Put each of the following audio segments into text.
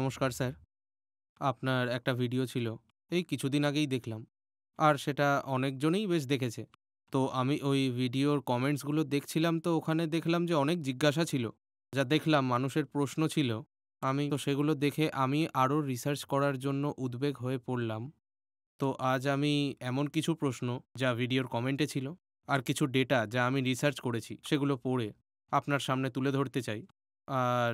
নমস্কার স্যার। আপনার একটা ভিডিও ছিল। এই কিছুদিন আগেই দেখলাম। আর সেটা অনেকজনেই বেশ দেখেছে। তো আমি ওই ভিডিওর কমেন্টসগুলো দেখছিলাম, তো ওখানে দেখলাম যে অনেক জিজ্ঞাসা ছিল। যা দেখলাম মানুষের প্রশ্ন ছিল। আমি তো সেগুলো দেখে আমি আরও রিসার্চ করার জন্য উদ্বেগ হয়ে পড়লাম। তো আজ আমি এমন কিছু প্রশ্ন যা ভিডিওর কমেন্টে ছিল, আর কিছু ডেটা যা আমি রিসার্চ করেছি সেগুলো পড়ে আপনার সামনে তুলে ধরতে চাই। আর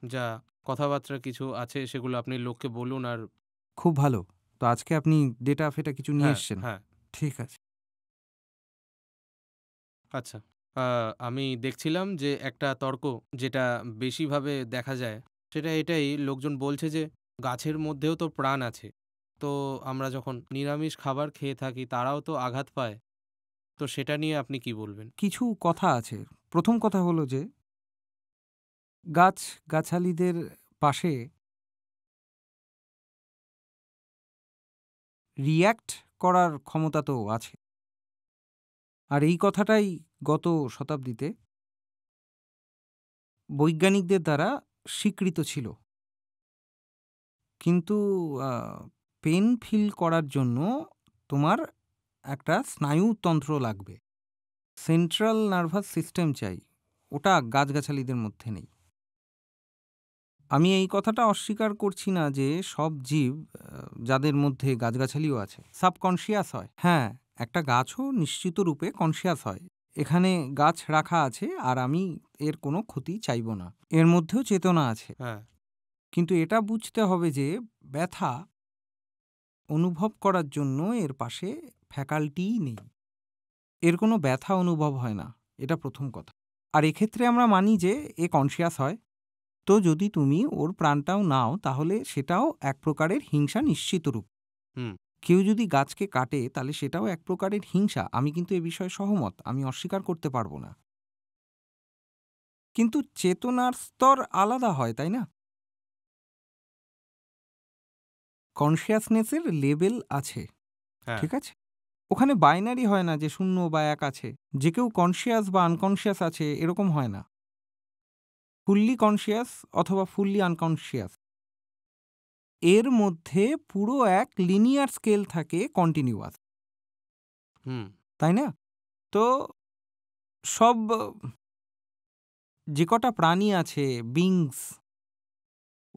যা কথাবার্তা কিছু আছে সেগুলো আপনি লোককে বলুন। আর খুব ভালো। তো আজকে আপনি ডেটা-ফেটা কিছু নিয়ে হ্যাঁ, এসছেন। হ্যাঁ, ঠিক আছে। আচ্ছা। আ আমি দেখছিলাম যে একটা তর্ক যেটা বেশিভাবে দেখা যায়, সেটা এটাই, লোকজন বলছে যে গাছের মধ্যেও তো প্রাণ আছে। তো আমরা যখন নিরামিষ খাবার খেয়ে থাকি তারাও তো আঘাত পায়। তো সেটা নিয়ে আপনি কি বলবেন? কিছু কথা আছে। ১ম কথা হলো যে গাছ-গাছালিদের পাশে রিঅ্যাক্ট করার ক্ষমতা তো আছে। আর এই কথাটাই গত শতাব্দীতে বৈজ্ঞানিকদের দ্বারা স্বীকৃত ছিল। কিন্তু আ পেইন ফিল করার জন্য তোমার একটা স্নায়ুতন্ত্র লাগবে। সেন্ট্রাল নার্ভাস সিস্টেম চাই। ওটা গাছগাছালিদের মধ্যে নেই। আমি এই কথাটা অস্বীকার করছি না যে সব জীব যাদের মধ্যে গাছগাছালিও আছে সাবকনশিয়াস হয়। হ্যাঁ, একটা গাছও নিশ্চিত রূপে কনশিয়াস হয়। এখানে গাছ রাখা আছে আর আমি এর কোনো ক্ষতি চাইব না। এর মধ্যেও চেতনা আছে। হ্যাঁ, কিন্তু এটা বুঝতে হবে যে ব্যথা অনুভব করার জন্য এর পাশে ফ্যাকাল্টিই নেই। এর কোনো ব্যথা অনুভব হয় না। এটা ১ম কথা। আর এক্ষেত্রে আমরা মানি যে এ কনশিয়াস হয়। তো যদি তুমি ওর প্রাণটাও নাও তাহলে সেটাও এক প্রকারের হিংসা নিশ্চিতরূপ। হুম, কেউ যদি গাছকে কাটে তাহলে সেটাও এক প্রকারের হিংসা। আমি কিন্তু এ বিষয়ে সহমত। আমি অস্বীকার করতে পারব না। কিন্তু চেতনার স্তর আলাদা হয়, তাই না? কনসিয়াসনেস এর লেভেল আছে। হ্যাঁ, ঠিক আছে? ওখানে বাইনারি হয় না যে ০ বা ১ আছে। যে কেউ কনসিয়াস বা আনকনসিয়াস আছে এরকম হয় না। ফুললি কনসিয়াস অথবা ফুললি আনকনসিয়াস এর মধ্যে পুরো এক লিনিয়ার স্কেল থাকে কন্টিনিউয়াস। হুম, তাই না? তো সব যে কটা প্রাণী আছে বিংস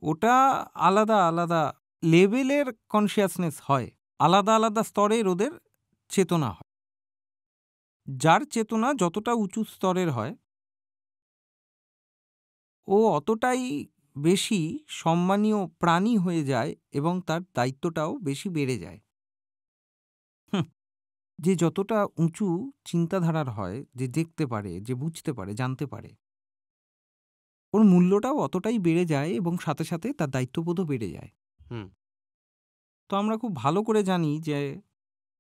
ওটা আলাদা, আলাদা লেভেলের কনসিয়াসনেস হয়। আলাদা, আলাদা স্তরের ওদের চেতনা হয়। যার চেতনা যতটা উঁচু স্তরের হয় ও অতটাই বেশি সম্মানীয় প্রাণী হয়ে যায় এবং তার দায়িত্বটাও বেশি বেড়ে যায়। হুম, যে যতটা উঁচু চিন্তাধারার হয়, যে দেখতে পারে, যে বুঝতে পারে, জানতে পারে, ওর মূল্যটাও অতটাই বেড়ে যায় এবং সাথে, সাথে তার দায়িত্ববোধও বেড়ে যায়। হুম, তো আমরা খুব ভালো করে জানি যে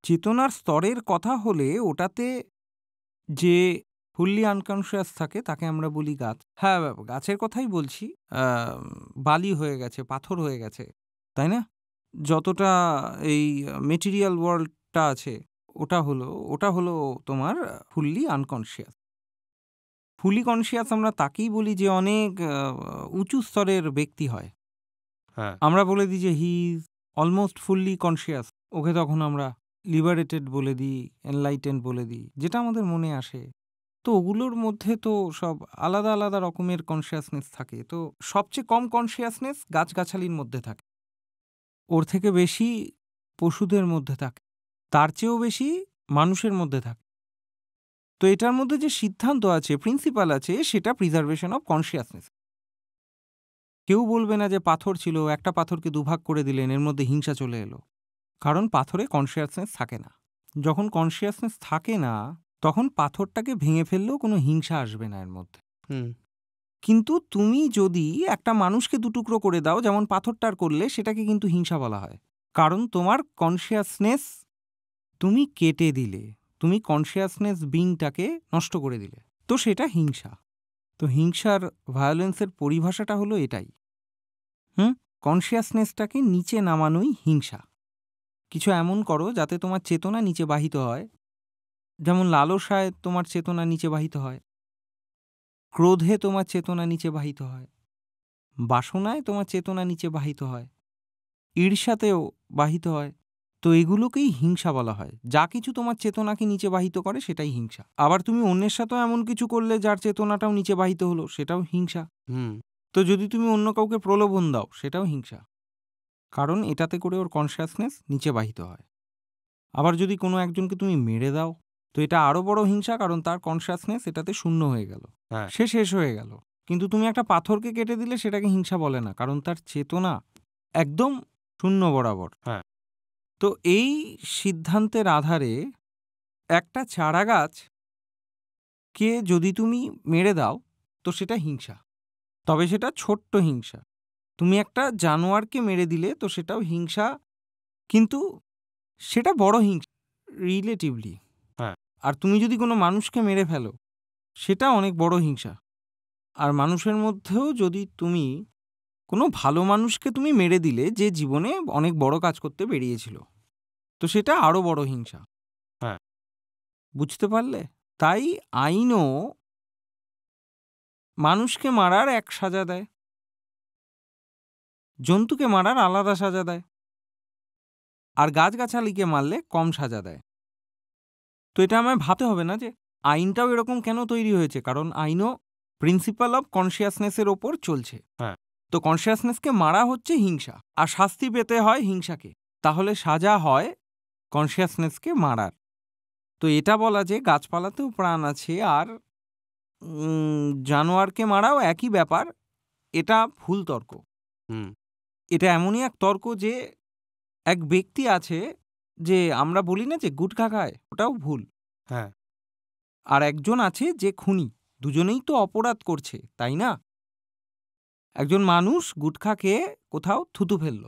চেতনার স্তরের কথা হলে ওটাতে যে ফুললি আনকনসিয়াস থাকে তাকে আমরা বলি গাছ। হ্যাঁ, গাছের কথাই বলছি। বালি হয়ে গেছে, পাথর হয়ে গেছে, তাই না? যতটা এই মেটেরিয়াল ওয়ার্ল্ডটা আছে ওটা হলো তোমার ফুললি আনকনসিয়াস। ফুলি কনসিয়াস আমরা তাকেই বলি যে অনেক উঁচু স্তরের ব্যক্তি হয়। হ্যাঁ, আমরা বলে দিই যে he is almost fully conscious. Okay তখন আমরা লিবারেটেড বলে দিই, এনলাইটেন্ড বলে দিই, যেটা আমাদের মনে আসে। তো ওগুলোর মধ্যে তো সব আলাদা, আলাদা রকমের কনসিয়াসনেস থাকে। তো সবচেয়ে কম কনসিয়াসনেস গাছগাছালির মধ্যে থাকে। ওর থেকে বেশি পশুদের মধ্যে থাকে। তার চেয়েও বেশি মানুষের মধ্যে থাকে। তো এটার মধ্যে যে সিদ্ধান্ত আছে, প্রিন্সিপাল আছে, সেটা প্রিজার্ভেশন অফ কনসিয়াসনেস। কেউ বলবে না যে পাথর ছিল, একটা পাথরকে দুভাগ করে দিলেন, এর মধ্যে হিংসা চলে এলো। কারণ পাথরে কনসিয়াসনেস থাকে না। যখন কনসিয়াসনেস থাকে না, তখন পাথরটাকে ভেঙে ফেললেও কোনো হিংসা আসবে না এর মধ্যে। হুম, কিন্তু তুমি যদি একটা মানুষকে দুটুকরো করে দাও, যেমন পাথরটার করলে, সেটাকে কিন্তু হিংসা বলা হয়। কারণ তোমার কনসিয়াসনেস তুমি কেটে দিলে। তুমি কনসিয়াসনেস বিংটাকে নষ্ট করে দিলে। তো সেটা হিংসা। তো হিংসার ভায়োলেন্সের পরিভাষাটা হলো এটাই। হুম? কনসিয়াসনেসটাকে নিচে নামানোই হিংসা। কিছু এমন করো যাতে তোমার চেতনা নিচে বাহিত হয়। যেমন লালসায় তোমার চেতনা নিচে বাহিত হয়। ক্রোধে তোমার চেতনা নিচে বাহিত হয়। বাসনায় তোমার চেতনা নিচে বাহিত হয়, ঈর্ষাতেও বাহিত হয়। তো এগুলোকেই হিংসা বলা হয়। যা কিছু তোমার চেতনাকে নিচে বাহিত করে সেটাই হিংসা। আবার তুমি অন্যের সাথেও এমন কিছু করলে যার চেতনাটাও নিচে বাহিত হলো, সেটাও হিংসা। হুম। তো যদি তুমি অন্য কাউকে প্রলোভন দাও, সেটাও হিংসা, কারণ এটাতে করে ওর কনসিয়াসনেস নিচে বাহিত হয়। আবার যদি কোনো একজনকে তুমি মেরে দাও, তো এটা আরও বড় হিংসা, কারণ তার কনসিয়াসনেস এটাতে শূন্য হয়ে গেল, হ্যাঁ। সে শেষ হয়ে গেল। কিন্তু তুমি একটা পাথরকে কেটে দিলে সেটাকে হিংসা বলে না, কারণ তার চেতনা একদম শূন্য বরাবর। হ্যাঁ। তো এই সিদ্ধান্তের আধারে একটা চারা গাছকে যদি তুমি মেরে দাও, তো সেটা হিংসা, তবে সেটা ছোট্ট হিংসা। তুমি একটা জানোয়ারকে মেরে দিলে, তো সেটাও হিংসা, কিন্তু সেটা বড় হিংসা রিলেটিভলি। হ্যাঁ। আর তুমি যদি কোনো মানুষকে মেরে ফেলো, সেটা অনেক বড় হিংসা। আর মানুষের মধ্যেও যদি তুমি কোনো ভালো মানুষকে তুমি মেরে দিলে, যে জীবনে অনেক বড় কাজ করতে বেরিয়েছিল, তো সেটা আরও বড় হিংসা। হ্যাঁ। বুঝতে পারলে? তাই আইনও মানুষকে মারার এক সাজা দেয়, জন্তুকে মারার আলাদা সাজা দেয়, আর গাছগাছালিকে মারলে কম সাজা দেয়। তো এটা আমায় ভাবতে হবে না যে আইনটাও এরকম কেন তৈরি হয়েছে, কারণ আইনও প্রিন্সিপাল অফ কনসিয়াসনেসের ওপর চলছে। হ্যাঁ। তো কনসিয়াসনেসকে মারা হচ্ছে হিংসা, আর শাস্তি পেতে হয় হিংসাকে, তাহলে সাজা হয় কনসিয়াসনেসকে মারার। তো এটা বলা যে গাছপালাতেও প্রাণ আছে আর জানোয়ারকে মারাও একই ব্যাপার, এটা ভুল তর্ক। হুম। এটা এমনই এক তর্ক যে এক ব্যক্তি আছে, যে আমরা বলি না যে গুটখা খায়, ওটাও ভুল। হ্যাঁ। আর একজন আছে যে খুনি, দুজনেই তো অপরাধ করছে, তাই না? একজন মানুষ গুটখা খেয়ে কোথাও থুতু ফেলল,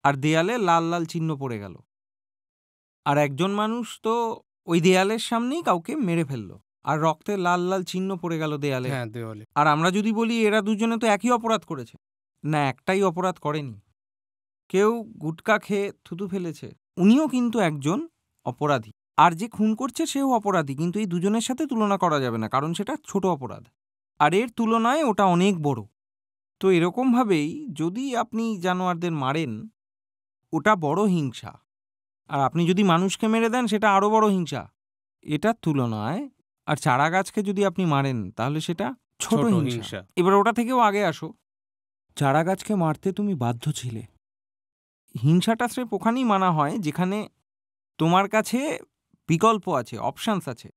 আর দেয়ালে লাল লাল চিহ্ন পড়ে গেল। আর একজন মানুষ তো ওই দেয়ালের সামনেই কাউকে মেরে ফেলল, আর রক্তে লাল লাল চিহ্ন পড়ে গেল দেয়ালে। হ্যাঁ, দেওয়ালে। আর আমরা যদি বলি এরা দুজনে তো একই অপরাধ করেছে, না, একটাই অপরাধ করেনি। কেউ গুটকা খেয়ে থুতু ফেলেছে, উনিও কিন্তু একজন অপরাধী, আর যে খুন করছে সেও অপরাধী, কিন্তু এই দুজনের সাথে তুলনা করা যাবে না, কারণ সেটা ছোট অপরাধ, আর এর তুলনায় ওটা অনেক বড়। তো এরকমভাবেই যদি আপনি জানোয়ারদের মারেন, ওটা বড় হিংসা, আর আপনি যদি মানুষকে মেরে দেন, সেটা আরও বড় হিংসা এটার তুলনায়। আর চারা গাছকে যদি আপনি মারেন, তাহলে সেটা ছোট ছোট হিংসা। হিংসা। এবার ওটা থেকেও আগে আসো, চারা গাছকে মারতে তুমি বাধ্য ছিলে। হিংসাটা স্রেফ ওখানেই মানা হয় যেখানে তোমার কাছে বিকল্প আছে, অপশানস আছে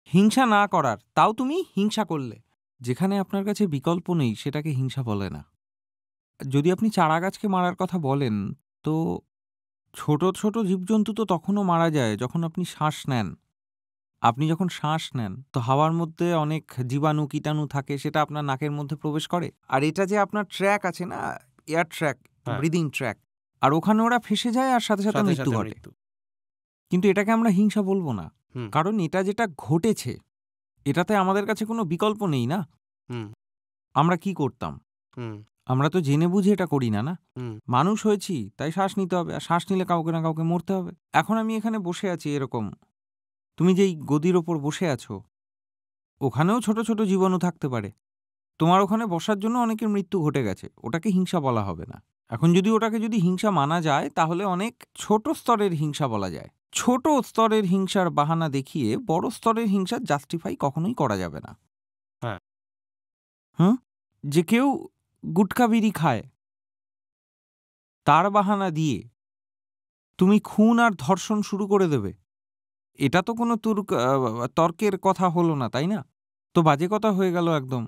হিংসা না করার, তাও তুমি হিংসা করলে। যেখানে আপনার কাছে বিকল্প নেই, সেটাকে হিংসা বলে না। যদি আপনি চারা গাছকে মারার কথা বলেন, তো ছোট ছোট জীবজন্তু তো তখনও মারা যায় যখন আপনি শ্বাস নেন। আপনি যখন শ্বাস নেন, তো হাওয়ার মধ্যে অনেক জীবাণু কীটাণু থাকে, সেটা আপনার নাকের মধ্যে প্রবেশ করে। আর এটা যে আপনার ট্র্যাক আছে না, এয়ার ট্র্যাক, হ্যাঁ। ব্রিদিং ট্র্যাক, আর ওখানে ওরা ফেসে যায়, আর সাথে সাথে সাথে মৃত্যু সাথে ঘটে। মৃত্যু। কিন্তু এটাকে আমরা হিংসা বলবো না, হুম। কারণ এটা যেটা ঘটেছে, এটাতে আমাদের কাছে কোনো বিকল্প নেই না। হুম। আমরা কি করতাম? হুম। আমরা তো জেনে বুঝে এটা করি না, না? হুম। মানুষ হয়েছি, তাই শ্বাস নিতে হবে, আর শ্বাস নিলে কাউকে না কাউকে মরতে হবে। এখন আমি এখানে বসে আছি এরকম, তুমি যেই গদির ওপর বসে আছো, ওখানেও ছোট ছোট জীবাণু থাকতে পারে। তোমার ওখানে বসার জন্য অনেকের মৃত্যু ঘটে গেছে, ওটাকে হিংসা বলা হবে না। এখন যদি ওটাকে যদি হিংসা মানা যায়, তাহলে অনেক ছোট স্তরের হিংসা বলা যায়। ছোট স্তরের হিংসার বাহানা দেখিয়ে বড় স্তরের হিংসা জাস্টিফাই কখনোই করা যাবে না। হ্যাঁ। হুম, যে কেউ গুটখা বিড়ি খায়, তার বাহানা দিয়ে তুমি খুন আর ধর্ষণ শুরু করে দেবে, এটা তো কোনো তর্কের কথা হলো না, তাই না? তো বাজে কথা হয়ে গেল একদম।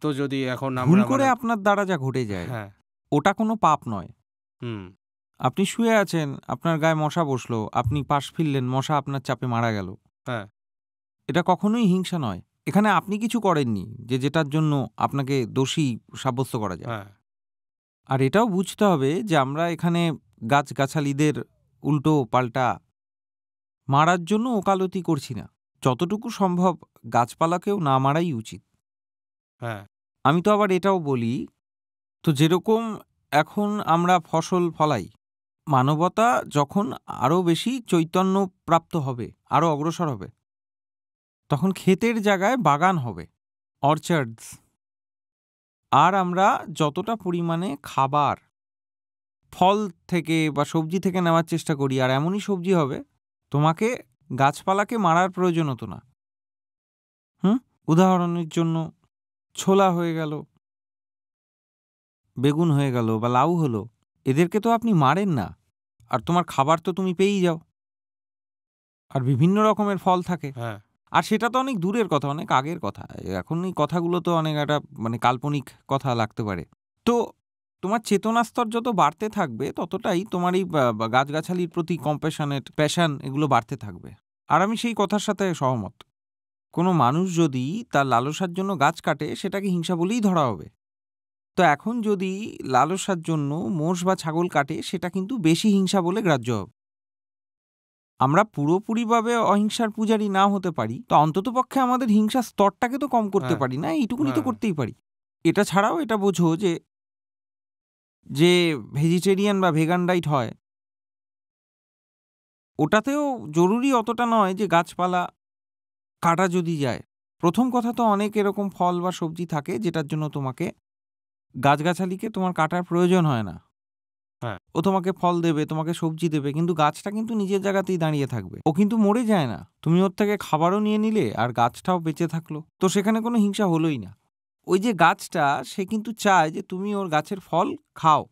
তো যদি এখন ভুল আমরা করে আপনার দ্বারা যা ঘটে যায়, হ্যাঁ। ওটা কোনো পাপ নয়। হুম। আপনি শুয়ে আছেন, আপনার গায়ে মশা বসলো, আপনি পাশ ফিরলেন, মশা আপনার চাপে মারা গেল, হ্যাঁ। এটা কখনোই হিংসা নয়। এখানে আপনি কিছু করেননি যে যেটার জন্য আপনাকে দোষী সাব্যস্ত করা যায়। হ্যাঁ। আর এটাও বুঝতে হবে যে আমরা এখানে গাছগাছালিদের উল্টো পাল্টা মারার জন্য ওকালতি করছি না। যতটুকু সম্ভব গাছপালাকেও না মারাই উচিত। হ্যাঁ। আমি তো আবার এটাও বলি, তো যেরকম এখন আমরা ফসল ফলাই, মানবতা যখন আরও বেশি চৈতন্য প্রাপ্ত হবে, আরও অগ্রসর হবে, তখন ক্ষেতের জায়গায় বাগান হবে, অর্চার্ডস। আর আমরা যতটা পরিমাণে খাবার ফল থেকে বা সবজি থেকে নেওয়ার চেষ্টা করি, আর এমনই সবজি হবে তোমাকে গাছপালাকে মারার প্রয়োজন হতো না। উদাহরণের জন্য ছোলা হয়ে গেল, বেগুন হয়ে গেল বা লাউ হলো, এদেরকে তো আপনি মারেন না, আর তোমার খাবার তো তুমি পেয়েই যাও। আর বিভিন্ন রকমের ফল থাকে, হ্যাঁ আর সেটা তো অনেক দূরের কথা, অনেক আগের কথা। এখন এই কথাগুলো তো অনেক একটা কাল্পনিক কথা লাগতে পারে। তো তোমার চেতনা স্তর যত বাড়তে থাকবে ততটাই তোমার এই গাছগাছালির প্রতি কম্প্যাশনেট প্যাশন এগুলো বাড়তে থাকবে। আর আমি সেই কথার সাথে সহমত। কোনো মানুষ যদি তার লালসার জন্য গাছ কাটে সেটাকে হিংসা বলেই ধরা হবে। তো এখন যদি লালসার জন্য মোষ বা ছাগল কাটে সেটা কিন্তু বেশি হিংসা বলে গ্রাহ্য হবে। আমরা পুরোপুরিভাবে অহিংসার পূজারী না হতে পারি, তো অন্ততপক্ষে আমাদের হিংসার স্তরটাকে তো কম করতে হ্যাঁ পারি না, এইটুকুনি তো হ্যাঁ করতেই পারি। এটা ছাড়াও এটা বোঝো যে যে ভেজিটেরিয়ান বা ভেগান ডাইট হয় ওটাতেও জরুরি অতটা নয় যে গাছপালা কাটা যদি যায়। প্রথম কথা তো অনেক এরকম ফল বা সবজি থাকে যেটার জন্য তোমাকে গাছগাছালিকে তোমার কাটার প্রয়োজন হয় না। হ্যাঁ ও তোমাকে ফল দেবে, তোমাকে সবজি দেবে, কিন্তু গাছটা কিন্তু নিজের জায়গাতেই দাঁড়িয়ে থাকবে, ও কিন্তু মরে যায় না। তুমি ওর থেকে খাবারও নিয়ে নিলে আর গাছটাও বেঁচে থাকলো, তো সেখানে কোনো হিংসা হলোই না। ওই যে গাছটা সে কিন্তু চায় যে তুমি ওর গাছের ফল খাও।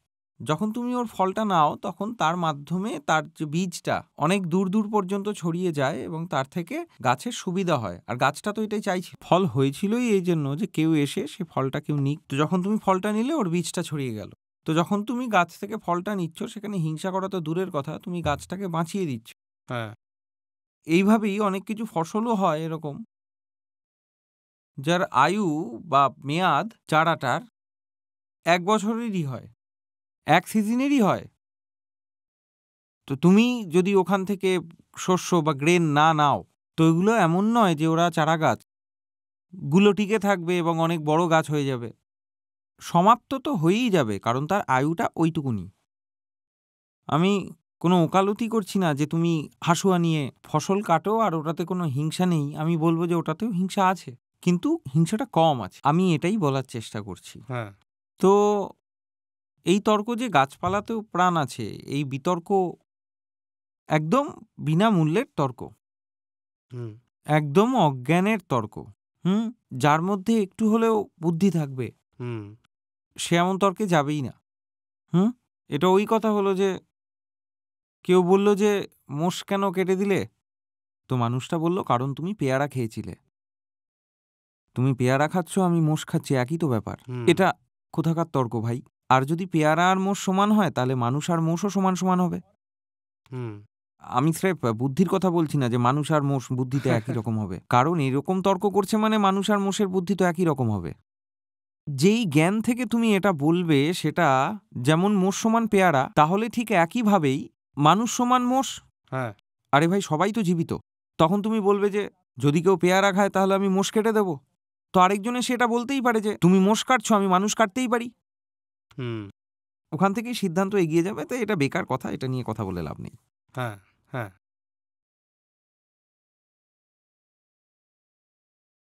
যখন তুমি ওর ফলটা নাও তখন তার মাধ্যমে তার যে বীজটা অনেক দূর দূর পর্যন্ত ছড়িয়ে যায় এবং তার থেকে গাছের সুবিধা হয়। আর গাছটা তো এটাই চাইছে, ফল হয়েছিলই এই জন্য যে কেউ এসে সে ফলটা কেউ নিক। তো যখন তুমি ফলটা নিলে ওর বীজটা ছড়িয়ে গেল। তো যখন তুমি গাছ থেকে ফলটা নিচ্ছ সেখানে হিংসা করা তো দূরের কথা, তুমি গাছটাকে বাঁচিয়ে দিচ্ছ। হ্যাঁ এইভাবেই অনেক কিছু ফসলও হয় এরকম যার আয়ু বা মেয়াদ চারাটার 1 বছরেরই হয়, 1 সিজনেরই হয়। তো তুমি যদি ওখান থেকে শস্য বা গ্রেন না নাও, তো এগুলো এমন নয় যে ওরা চারা গাছ গুলো টিকে থাকবে এবং অনেক বড় গাছ হয়ে যাবে। সমাপ্ত তো হয়েই যাবে, কারণ তার আয়ুটা ওইটুকুনি। আমি কোনো ওকালতি করছি না যে তুমি হাসুয়া নিয়ে ফসল কাটো আর ওটাতে কোনো হিংসা নেই। আমি বলবো যে ওটাতেও হিংসা আছে, কিন্তু হিংসাটা কম আছে, আমি এটাই বলার চেষ্টা করছি। হ্যাঁ তো এই তর্ক যে গাছপালাতেও প্রাণ আছে, এই বিতর্ক একদম বিনামূল্যের তর্ক, হুম একদম অজ্ঞানের তর্ক। যার মধ্যে একটু হলেও বুদ্ধি থাকবে হুম সে এমন তর্কে যাবেই না। এটা ওই কথা হলো যে কেউ বলল যে মোষ কেন কেটে দিলে, তো মানুষটা বলল কারণ তুমি পেয়ারা খেয়েছিলে। তুমি পেয়ারা খাচ্ছ, আমি মোষ খাচ্ছি, একই তো ব্যাপার। হুম এটা কোথাকার তর্ক ভাই? আর যদি পেয়ারা আর মোষ সমান হয় তাহলে মানুষ আর মোষও সমান সমান হবে। হুম আমি স্রেফ বুদ্ধির কথা বলছি না যে মানুষ আর মোষ বুদ্ধিতে একই রকম হবে, কারণ এরকম তর্ক করছে মানে মানুষ আর মোষের বুদ্ধি তো একই রকম হবে। যেই জ্ঞান থেকে তুমি এটা বলবে সেটা যেমন মোষ সমান পেয়ারা, তাহলে ঠিক একইভাবেই মানুষ সমান মোষ। হ্যাঁ আরে ভাই সবাই তো জীবিত। তখন তুমি বলবে যে যদি কেউ পেয়ারা খায় তাহলে আমি মোষ কেটে দেবো। তো আরেকজনে সেটা বলতেই পারে যে তুমি মোষ কাটছো, আমি মানুষ কাটতেই পারি। হুম ওখান থেকেই সিদ্ধান্ত এগিয়ে যাবে। তো এটা বেকার কথা, এটা নিয়ে কথা বলে লাভ নেই। হ্যাঁ হ্যাঁ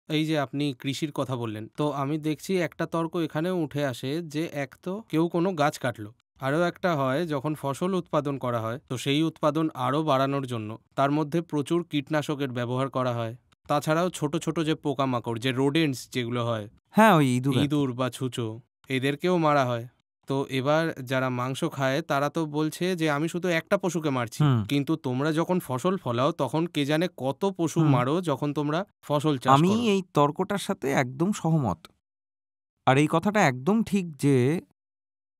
এই যে আপনি কৃষির কথা বললেন, তো আমি দেখছি একটা তর্ক এখানেও উঠে আসে যে এক তো কেউ কোনো গাছ কাটলো, আরও একটা হয় যখন ফসল উৎপাদন করা হয় তো সেই উৎপাদন আরও বাড়ানোর জন্য তার মধ্যে প্রচুর কীটনাশকের ব্যবহার করা হয়। তাছাড়াও ছোট ছোট যে পোকামাকড়, যে রোডেন্টস যেগুলো হয়, হ্যাঁ, ওই ইঁদুর আর কি। ইঁদুর বা ছুঁচো, এদেরকেও মারা হয়। তো এবার যারা মাংস খায় তারা তো বলছে যে আমি শুধু একটা পশুকে মারছি, হুম, কিন্তু তোমরা যখন ফসল ফলাও তখন কে জানে কত পশু হুম। মারো যখন তোমরা ফসল চাষ আমি করো। এই তর্কটার সাথে একদম সহমত। আর এই কথাটা একদম ঠিক যে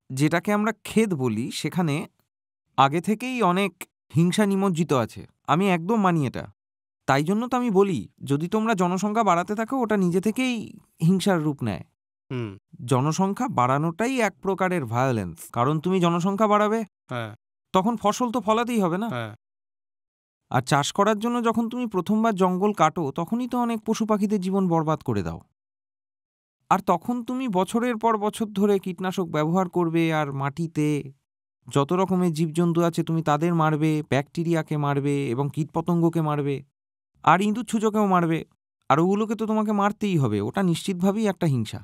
যেটাকে আমরা ক্ষেত বলি সেখানে আগে থেকেই অনেক হিংসা নিমজ্জিত আছে। আমি একদম মানি এটা। তাই জন্য তো আমি বলি যদি তোমরা জনসংখ্যা বাড়াতে থাকো ওটা নিজে থেকেই হিংসার রূপ নেয়। হুম জনসংখ্যা বাড়ানোটাই এক প্রকারের ভায়োলেন্স, কারণ তুমি জনসংখ্যা বাড়াবে হ্যাঁ তখন ফসল তো ফলাতেই হবে না। হ্যাঁ আর চাষ করার জন্য যখন তুমি প্রথমবার জঙ্গল কাটো তখনই তো অনেক পশু পাখিদের জীবন বরবাদ করে দাও। আর তখন তুমি বছরের পর বছর ধরে কীটনাশক ব্যবহার করবে আর মাটিতে যত রকমের জীবজন্তু আছে তুমি তাদের মারবে, ব্যাকটেরিয়াকে মারবে এবং কীটপতঙ্গকে মারবে, আর ইঁদুর ছুঁচোকেও মারবে। আর ওগুলোকে তো তোমাকে মারতেই হবে, ওটা নিশ্চিতভাবেই একটা হিংসা।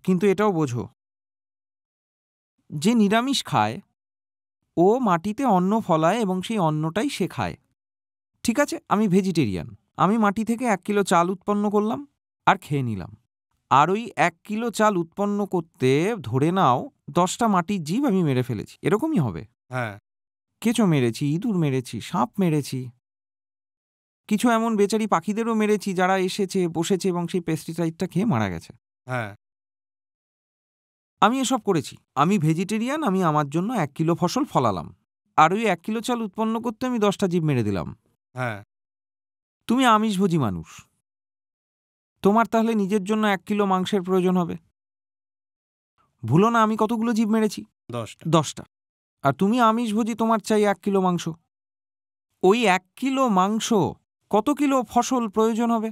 কিন্তু এটাও বোঝো, যে নিরামিষ খায় ও মাটিতে অন্ন ফলায় এবং সেই অন্নটাই সে খায়। ঠিক আছে, আমি ভেজিটেরিয়ান, আমি মাটি থেকে 1 কিলো চাল উৎপন্ন করলাম আর খেয়ে নিলাম। আর ওই 1 কিলো চাল উৎপন্ন করতে ধরে নাও 10টা মাটির জীব আমি মেরে ফেলেছি, এরকমই হবে। হ্যাঁ, কেঁচো মেরেছি, ইঁদুর মেরেছি, সাপ মেরেছি, কিছু এমন বেচারি পাখিদেরও মেরেছি যারা এসেছে বসেছে এবং সেই পেস্টিসাইডটা খেয়ে মারা গেছে। হ্যাঁ, আমি এসব করেছি। আমি ভেজিটেরিয়ান, আমি আমার জন্য 1 কিলো ফসল ফলালাম আর ওই 1 কিলো চাল উৎপন্ন করতে আমি 10টা জীব মেরে দিলাম। হ্যাঁ, তুমি আমিষভোজী মানুষ, তোমার তাহলে নিজের জন্য 1 কিলো মাংসের প্রয়োজন হবে। ভুলো না আমি কতগুলো জীব মেরেছি? 10টা। 10টা। আর তুমি আমিষভোজী, তোমার চাই 1 কিলো মাংস। ওই 1 কিলো মাংস কত কিলো ফসল প্রয়োজন হবে?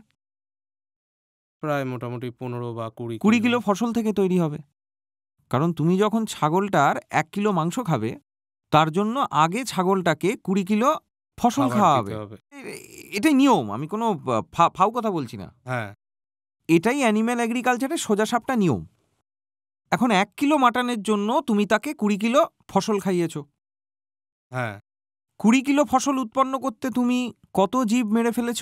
প্রায় মোটামুটি 15 বা 20 20 কিলো। কিলো ফসল থেকে তৈরি হবে। কারণ তুমি যখন ছাগলটার 1 কিলো মাংস খাবে, তার জন্য আগে ছাগলটাকে 20 কিলো ফসল খাবার খাওয়া দিতে হবে। হবে। এটাই নিয়ম, আমি কোনো ফাউ কথা বলছি না। হ্যাঁ, এটাই অ্যানিম্যাল এগ্রিকালচারের সোজাসাপটা নিয়ম। এখন 1 কিলো মাটনের জন্য তুমি তাকে 20 কিলো ফসল খাইয়েছ। হ্যাঁ, 20 কিলো ফসল উৎপন্ন করতে তুমি কত জীব মেরে ফেলেছ?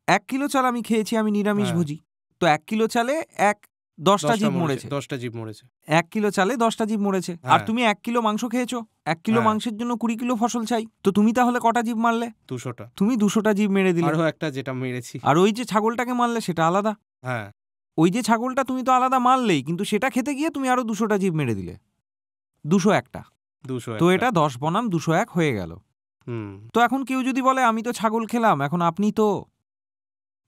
1 কিলো চাল আমি খেয়েছি, আমি নিরামিষভোজী, তো 1 কিলো চালে 10টা জীব মরেছে। 10টা জীব মরেছে। 1 কিলো চালে 10টা জীব মরেছে। আর হ্যাঁ। তুমি 1 কিলো মাংস খেয়েছো, 1 কিলো হ্যাঁ। মাংসের জন্য 20 কিলো ফসল চাই, তো তুমি তাহলে কটা জীব মারলে? 200টা। তুমি 200টা জীব মেরে দিলে। আরো একটা যেটা মেরেছি। আর ওই যে ছাগলটাকে মারলে সেটা আলাদা। হ্যাঁ, ওই যে ছাগলটা তুমি তো আলাদা মারলেই, কিন্তু সেটা খেতে গিয়ে তুমি আরো 200টা জীব মেরে দিলে। 201টা। 200 তো একটা। এটা 10 বনাম 201 হয়ে গেল। হুম, তো এখন কেউ যদি বলে আমি তো ছাগল খেলাম, এখন আপনি তো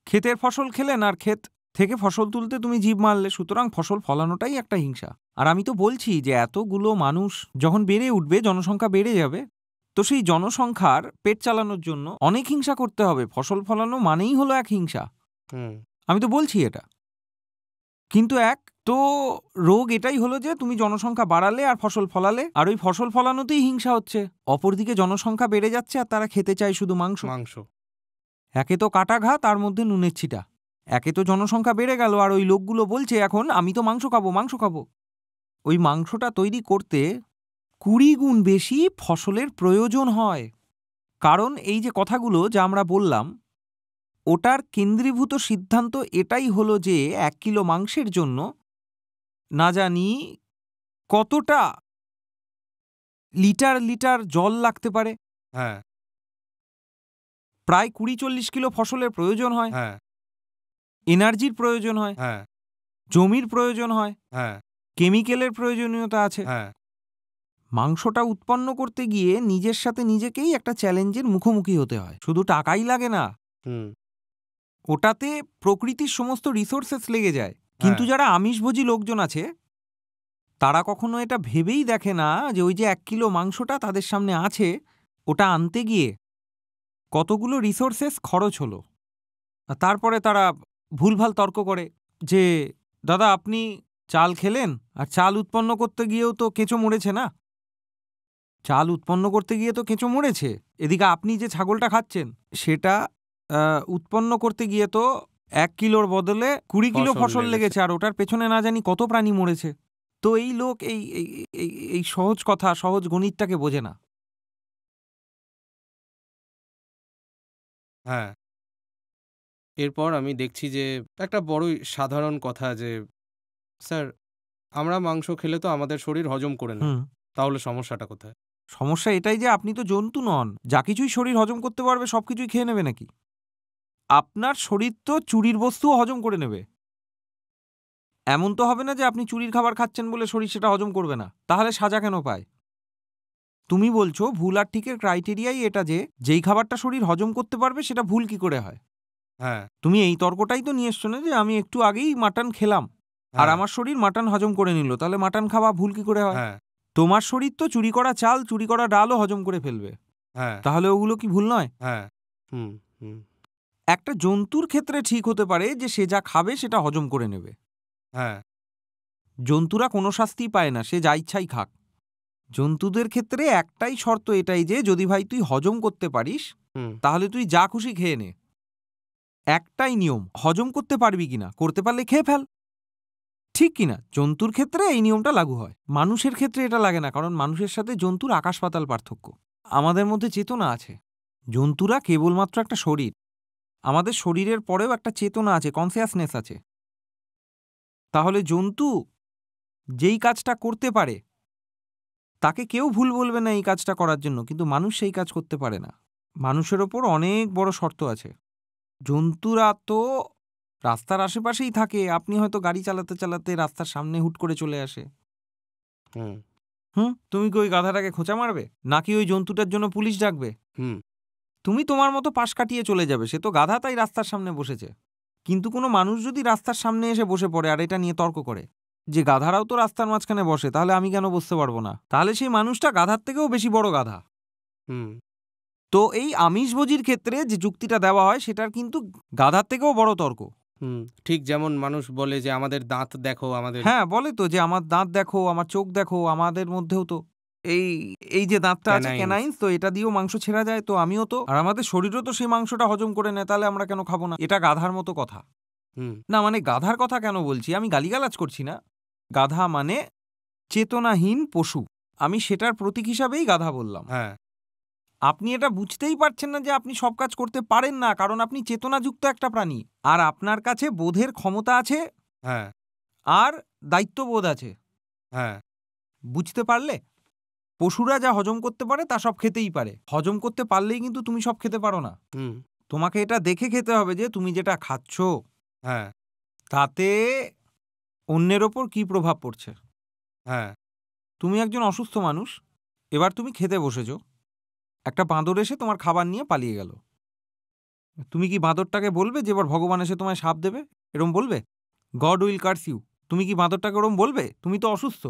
ক্ষেতের ফসল খেলেন আর ক্ষেত থেকে ফসল তুলতে তুমি জীব মারলে, সুতরাং ফসল ফলানোটাই একটা হিংসা। আর আমি তো বলছি যে এতগুলো মানুষ যখন বেড়ে উঠবে, জনসংখ্যা বেড়ে যাবে, তো সেই জনসংখ্যার পেট চালানোর জন্য অনেক হিংসা করতে হবে। ফসল ফলানো মানেই হলো এক হিংসা। হুম, আমি তো বলছি এটা। কিন্তু এক তো রোগ এটাই হলো যে তুমি জনসংখ্যা বাড়ালে আর ফসল ফলালে, আর ওই ফসল ফলানোতেই হিংসা হচ্ছে। অপরদিকে জনসংখ্যা বেড়ে যাচ্ছে আর তারা খেতে চায় শুধু মাংস। একে তো কাটা ঘা, তার মধ্যে নুনের ছিটা। একে তো জনসংখ্যা বেড়ে গেল আর ওই লোকগুলো বলছে এখন আমি তো মাংস খাবো, মাংস খাবো। ওই মাংসটা তৈরি করতে 20 গুণ বেশি ফসলের প্রয়োজন হয়। কারণ এই যে কথাগুলো যা আমরা বললাম, ওটার কেন্দ্রীভূত সিদ্ধান্ত এটাই হলো যে 1 কিলো মাংসের জন্য না জানি কতটা লিটার লিটার জল লাগতে পারে। হ্যাঁ, প্রায় 20-40 কিলো ফসলের প্রয়োজন হয়। হ্যাঁ, এনার্জির প্রয়োজন হয়, হ্যাঁ, জমির প্রয়োজন হয়, হ্যাঁ, কেমিক্যালের প্রয়োজনীয়তা আছে। হ্যাঁ, মাংসটা উৎপন্ন করতে গিয়ে নিজের সাথে নিজেকেই একটা চ্যালেঞ্জের মুখোমুখি হতে হয়। শুধু টাকাই লাগে না, হুম, ওটাতে প্রকৃতির সমস্ত রিসোর্সেস লেগে যায়। কিন্তু হ্যাঁ, যারা আমিষভোজী লোকজন আছে, তারা কখনো এটা ভেবেই দেখে না যে ওই যে 1 কিলো মাংসটা তাদের সামনে আছে, ওটা আনতে গিয়ে কতগুলো রিসোর্সেস খরচ হলো। আর তারপরে তারা ভুলভাল তর্ক করে যে দাদা আপনি চাল খেলেন, আর চাল উৎপন্ন করতে গিয়েও তো কেঁচো মরেছে না? চাল উৎপন্ন করতে গিয়ে তো কেঁচো মরেছে। এদিকে আপনি যে ছাগলটা খাচ্ছেন সেটা উৎপন্ন করতে গিয়ে তো 1 কিলোর বদলে 20 কিলো ফসল লেগেছে, আর ওটার পেছনে না জানি কত প্রাণী মরেছে। তো এই লোক এই এই এই এই সহজ কথা, সহজ গণিতটাকে বোঝে না। হ্যাঁ। এরপর আমি দেখছি যে একটা বড়ই সাধারণ কথা যে, স্যার আমরা মাংস খেলে তো আমাদের শরীর হজম করে নেয়। তাহলে সমস্যাটা কোথায়? সমস্যা এটাই যে আপনি তো জন্তু নন, যা কিছুই শরীর হজম করতে পারবে সব কিছুই খেয়ে নেবে নাকি? আপনার শরীর তো চুরির বস্তুও হজম করে নেবে। এমন তো হবে না যে আপনি চুরির খাবার খাচ্ছেন বলে শরীর সেটা হজম করবে না। তাহলে সাজা কেন পায়? তুমি বলছো ভুল আর ঠিকের ক্রাইটেরিয়াই এটা যে যেই খাবারটা শরীর হজম করতে পারবে সেটা ভুল কি করে হয়? হ্যাঁ, তুমি এই তর্কটাই তো নিয়ে এসছো না যে আমি একটু আগেই মাটন খেলাম আর হ্যাঁ, আমার শরীর মাটন হজম করে নিল, তাহলে মাটন খাওয়া ভুল কি করে হয়? হ্যাঁ, তোমার শরীর তো চুরি করা চাল, চুরি করা ডালও হজম করে ফেলবে। হ্যাঁ, তাহলে ওগুলো কি ভুল নয়? হ্যাঁ, হুম, হুম, একটা জন্তুর ক্ষেত্রে ঠিক হতে পারে যে সে যা খাবে সেটা হজম করে নেবে। হ্যাঁ, জন্তুরা কোনো শাস্তি পায় না, সে যা ইচ্ছাই খাক। জন্তুদের ক্ষেত্রে একটাই শর্ত এটাই যে যদি ভাই তুই হজম করতে পারিস হুম, তাহলে তুই যা খুশি খেয়ে নে। একটাই নিয়ম, হজম করতে পারবি কিনা, করতে পারলে খেয়ে ফেল, ঠিক কিনা? জন্তুর ক্ষেত্রে এই নিয়মটা লাগু হয়, মানুষের ক্ষেত্রে এটা লাগে না, কারণ মানুষের সাথে জন্তুর আকাশ পাতাল পার্থক্য। আমাদের মধ্যে চেতনা আছে, জন্তুরা কেবলমাত্র একটা শরীর, আমাদের শরীরের পরেও একটা চেতনা আছে, কনসিয়াসনেস আছে। তাহলে জন্তু যেই কাজটা করতে পারে তাকে কেউ ভুল বলবে না এই কাজটা করার জন্য, কিন্তু মানুষ সেই কাজ করতে পারে না। মানুষের ওপর অনেক বড় শর্ত আছে। জন্তুরা তো রাস্তার আশেপাশেই থাকে, আপনি হয়তো গাড়ি চালাতে চালাতে রাস্তার সামনে হুট করে চলে আসে, হুম তুমি কি ওই গাধাটাকে খোঁচা মারবে, নাকি ওই জন্তুটার জন্য পুলিশ ডাকবে? হুম তুমি তোমার মতো পাশ কাটিয়ে চলে যাবে, সে তো গাধা, তাই রাস্তার সামনে বসেছে। কিন্তু কোনো মানুষ যদি রাস্তার সামনে এসে বসে পড়ে আর এটা নিয়ে তর্ক করে যে গাধারাও তো রাস্তার মাঝখানে বসে, তাহলে আমি কেন বসতে পারবো না, তাহলে সেই মানুষটা গাধার থেকেও বেশি বড় গাধা। হুম তো এই আমিষভোজীর ক্ষেত্রে যে যুক্তিটা দেওয়া হয় সেটার কিন্তু গাধার থেকেও বড় তর্ক। হুম ঠিক যেমন মানুষ বলে যে আমাদের দাঁত দেখো, আমাদের হ্যাঁ, বলে তো যে আমার দাঁত দেখো, আমার চোখ দেখো, আমাদের মধ্যেও তো এই এই যে দাঁতটা আছে ক্যানাইন্স। ক্যানাইন্স, তো এটা দিয়েও মাংস ছেঁড়া যায়, তো আমিও তো, আর আমাদের শরীরও তো সেই মাংসটা হজম করে নেয়, তাহলে আমরা কেন খাবো না? এটা গাধার মতো কথা হুম না। মানে গাধার কথা কেন বলছি, আমি গালিগালাজ করছি না, গাধা মানে চেতনাহীন পশু, আমি সেটার প্রতীক হিসাবেই গাধা বললাম। হ্যাঁ আপনি এটা বুঝতেই পারছেন না যে আপনি সব কাজ করতে পারেন না, কারণ আপনি চেতনাযুক্ত একটা প্রাণী, আর আপনার কাছে বোধের ক্ষমতা আছে, হ্যাঁ আর দায়িত্ববোধ আছে। হ্যাঁ বুঝতে পারলে? পশুরা যা হজম করতে পারে তা সব খেতেই পারে, হজম করতে পারলেই কিন্তু তুমি সব খেতে পারো না। হুম তোমাকে এটা দেখে খেতে হবে যে তুমি যেটা খাচ্ছ হ্যাঁ তাতে অন্যের ওপর কি প্রভাব পড়ছে। হ্যাঁ তুমি একজন অসুস্থ মানুষ, এবার তুমি খেতে বসেছো, একটা বাঁদর এসে তোমার খাবার নিয়ে পালিয়ে গেল, তুমি কি বাঁদরটাকে বলবে যে এবার ভগবান এসে তোমায় শাপ দেবে, এরম বলবে? গড উইল কার্স ইউ, তুমি কি বাঁদরটাকে ওরম বলবে? তুমি তো অসুস্থ,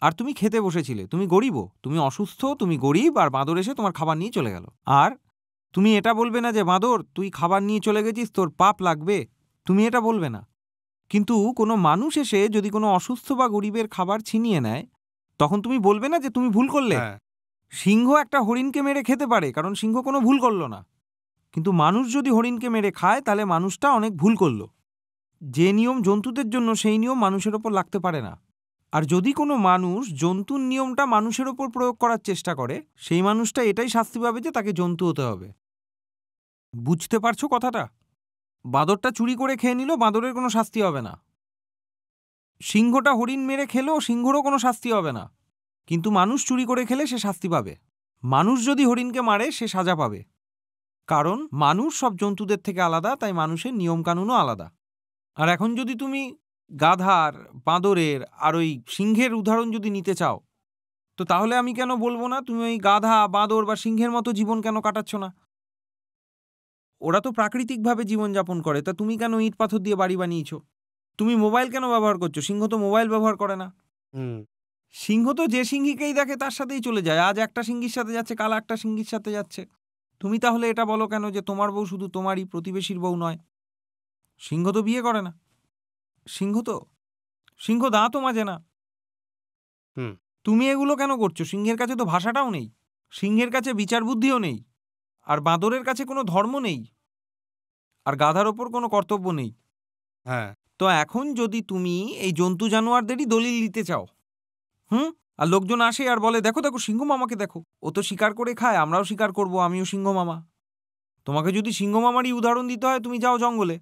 আর তুমি খেতে বসেছিলে, তুমি গরিবও, তুমি অসুস্থ, তুমি গরিব, আর বাঁদর এসে তোমার খাবার নিয়ে চলে গেল, আর তুমি এটা বলবে না যে বাঁদর তুই খাবার নিয়ে চলে গেছিস, তোর পাপ লাগবে, তুমি এটা বলবে না। কিন্তু কোনো মানুষ এসে যদি কোনো অসুস্থ বা গরিবের খাবার ছিনিয়ে নেয়, তখন তুমি বলবে না যে তুমি ভুল করলে? হ্যাঁ সিংহ একটা হরিণকে মেরে খেতে পারে, কারণ সিংহ কোনো ভুল করলো না, কিন্তু মানুষ যদি হরিণকে মেরে খায় তাহলে মানুষটা অনেক ভুল করলো। যে নিয়ম জন্তুদের জন্য সেই নিয়ম মানুষের ওপর লাগতে পারে না। আর যদি কোনো মানুষ জন্তুর নিয়মটা মানুষের ওপর প্রয়োগ করার চেষ্টা করে, সেই মানুষটা এটাই শাস্তি পাবে যে তাকে জন্তু হতে হবে। বুঝতে পারছো কথাটা? বাঁদরটা চুরি করে খেয়ে নিল, বাঁদরের কোনো শাস্তি হবে না। সিংহটা হরিণ মেরে খেলো, সিংহরও কোনো শাস্তি হবে না। কিন্তু মানুষ চুরি করে খেলে সে শাস্তি পাবে। মানুষ যদি হরিণকে মারে সে সাজা পাবে, কারণ মানুষ সব জন্তুদের থেকে আলাদা, তাই মানুষের নিয়মকানুনও আলাদা। আর এখন যদি তুমি গাধার, বাঁদরের আর ওই সিংহের উদাহরণ যদি নিতে চাও, তো তাহলে আমি কেন বলবো না তুমি ওই গাধা, বাঁদর বা সিংহের মতো জীবন কেন কাটাচ্ছ না? ওরা তো প্রাকৃতিকভাবে জীবনযাপন করে, তা তুমি কেন ইট পাথর দিয়ে বাড়ি বানিয়েছো? তুমি মোবাইল কেন ব্যবহার করছো? সিংহ তো মোবাইল ব্যবহার করে না। হুম সিংহ তো যে সিংহীকেই দেখে তার সাথেই চলে যায়, আজ একটা সিংহীর সাথে যাচ্ছে, কাল একটা সিংহীর সাথে যাচ্ছে। তুমি তাহলে এটা বলো কেন যে তোমার বউ শুধু তোমারই, প্রতিবেশীর বউ নয়? সিংহ তো বিয়ে করে না, সিংহ দাঁতও মাজে না। হুম তুমি এগুলো কেন করছো? সিংহের কাছে তো ভাষাটাও নেই, সিংহের কাছে বিচার বুদ্ধিও নেই, আর বাঁদরের কাছে কোনো ধর্ম নেই, আর গাধার ওপর কোনো কর্তব্য নেই। হ্যাঁ তো এখন যদি তুমি এই জন্তু জানোয়ারদেরই দলিল দিতে চাও, আর লোকজন আসে আর বলে দেখো দেখো সিংহ মামাকে দেখো, ও তো শিকার করে খায়, আমরাও শিকার করব, আমিও সিংহ মামা। তোমাকে যদি সিংহ মামারই উদাহরণ দিতে হয়, তুমি যাও জঙ্গলে,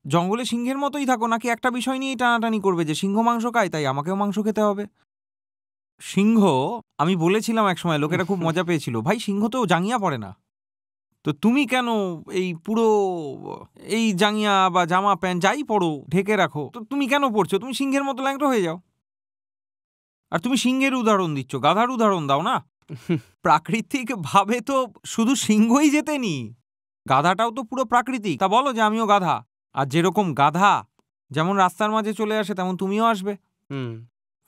জঙ্গলে সিংহের মতোই থাকো, নাকি একটা বিষয় নিয়েই টানাটানি করবে যে সিংহ মাংস খায় তাই আমাকেও মাংস খেতে হবে? সিংহ, আমি বলেছিলাম একসময়, লোকেরা খুব মজা পেয়েছিল, ভাই সিংহ তো জাঙ্গিয়া পড়ে না, তো তুমি কেন এই পুরো এই জাঙ্গিয়া বা জামা প্যান্ট যাই পড়ো ঢেকে রাখো, তো তুমি কেন পড়ছো? তুমি সিংহের মতো ল্যাংটো হয়ে যাও। আর তুমি সিংহের উদাহরণ দিচ্ছ, গাধার উদাহরণ দাও না। প্রাকৃতিক ভাবে তো শুধু সিংহই জেতেনি, গাধাটাও তো পুরো প্রাকৃতিক। তা বলো যে আমিও গাধা, আর যেরকম গাধা যেমন রাস্তার মাঝে চলে আসে তেমন তুমিও আসবে।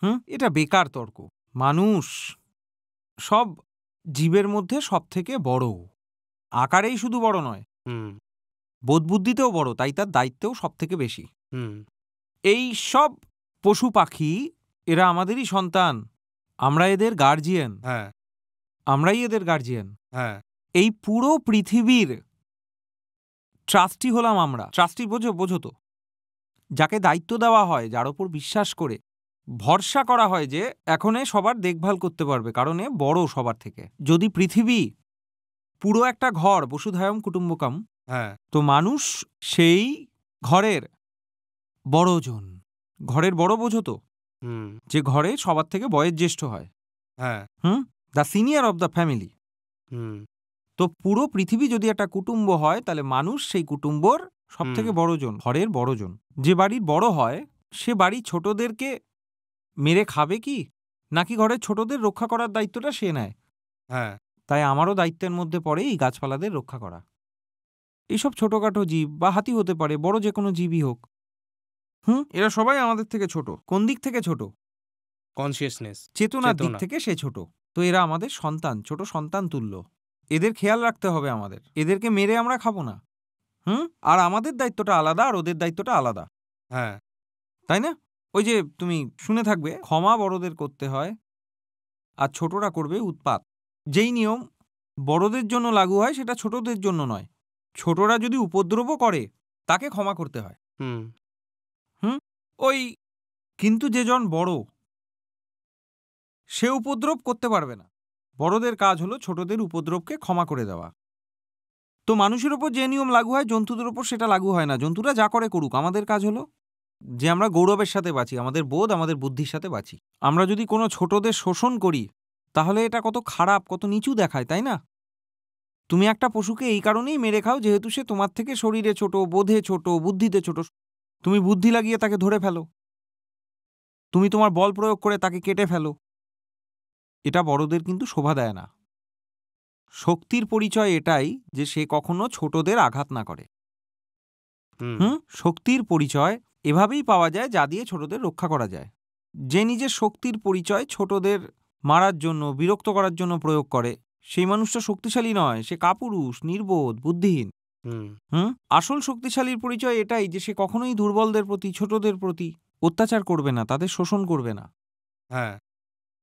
হুম এটা বেকার তর্ক। মানুষ সব জীবের মধ্যে সব থেকে বড়, আকারেই শুধু বড় নয়, হুম বোধবুদ্ধিতেও বড়, তাই তার দায়িত্বও সব থেকে বেশি। হুম এই সব পশু পাখি এরা আমাদেরই সন্তান, আমরা এদের গার্জিয়ান, হ্যাঁ আমরাই এদের গার্জিয়ান। হ্যাঁ এই পুরো পৃথিবীর ট্রাস্টি হলাম আমরা। ট্রাস্টি বোঝো তো, যাকে দায়িত্ব দেওয়া হয়, যার ওপর বিশ্বাস করে ভরসা করা হয় যে এখন এ সবার দেখভাল করতে পারবে, কারণ এ বড় সবার থেকে। যদি পৃথিবী পুরো একটা ঘর, বসুধায়ম কুটুম্বকম, হ্যাঁ, তো মানুষ সেই ঘরের বড়জন। ঘরের বড় বোঝো তো, হুম, যে ঘরে সবার থেকে বয়োজ্যেষ্ঠ হয়, হ্যাঁ, the senior of the family. Hmm, তো পুরো পৃথিবী যদি একটা কুটুম্ব হয়, তাহলে মানুষ সেই কুটুম্বর সব থেকে বড়জন, ঘরের বড়জন। যে বাড়ির বড় হয় সে বাড়ির ছোটদেরকে মেরে খাবে কি, নাকি ঘরের ছোটদের রক্ষা করার দায়িত্বটা সে নেয়? হ্যাঁ, তাই আমারও দায়িত্বের মধ্যে পড়ে এই গাছপালাদের রক্ষা করা। এইসব ছোটখাটো জীব বা হাতি হতে পারে, বড় যে কোনো জীবই হোক, এরা সবাই আমাদের থেকে ছোট। কোন দিক থেকে ছোট? কনসিয়াসনেস, চেতনার দিক চেতনা। থেকে সে ছোট। তো এরা আমাদের সন্তান, ছোট সন্তান তুল্য। এদের খেয়াল রাখতে হবে আমাদের। এদেরকে মেরে আমরা খাবো না। আর আমাদের দায়িত্বটা আলাদা, আর ওদের দায়িত্বটা আলাদা, হ্যাঁ, তাই না? ওই যে তুমি শুনে থাকবে, ক্ষমা বড়দের করতে হয় আর ছোটরা করবে উৎপাত। যেই নিয়ম বড়দের জন্য লাগু হয় সেটা ছোটদের জন্য নয়। ছোটরা যদি উপদ্রবও করে তাকে ক্ষমা করতে হয়। হুম, ওই কিন্তু যেজন বড় সে উপদ্রব করতে পারবে না। বড়দের কাজ হলো ছোটদের উপদ্রবকে ক্ষমা করে দেওয়া। তো মানুষের ওপর যে নিয়ম লাগু হয় জন্তুদের ওপর সেটা লাগু হয় না। জন্তুরা যা করে করুক, আমাদের কাজ হলো যে আমরা গৌরবের সাথে বাঁচি, আমাদের বোধ, আমাদের বুদ্ধির সাথে বাঁচি। আমরা যদি কোনো ছোটদের শোষণ করি তাহলে এটা কত খারাপ, কত নিচু দেখায়, তাই না? তুমি একটা পশুকে এই কারণেই মেরে খাও যেহেতু সে তোমার থেকে শরীরে ছোট, বোধে ছোট, বুদ্ধিতে ছোট। তুমি বুদ্ধি লাগিয়ে তাকে ধরে ফেলো, তুমি তোমার বল প্রয়োগ করে তাকে কেটে ফেলো। এটা বড়দের কিন্তু শোভা দেয় না। শক্তির পরিচয় এটাই যে সে কখনো ছোটদের আঘাত না করে। শক্তির পরিচয় এভাবেই পাওয়া যায় যা দিয়ে ছোটদের রক্ষা করা যায়। যে নিজের শক্তির পরিচয় ছোটদের মারার জন্য, বিরক্ত করার জন্য প্রয়োগ করে, সেই মানুষটা শক্তিশালী নয়, সে কাপুরুষ, নির্বোধ, বুদ্ধিহীন। আসল শক্তিশালীর পরিচয় এটাই যে সে কখনোই দুর্বলদের প্রতি, ছোটদের প্রতি অত্যাচার করবে না, তাদের শোষণ করবে না। হ্যাঁ,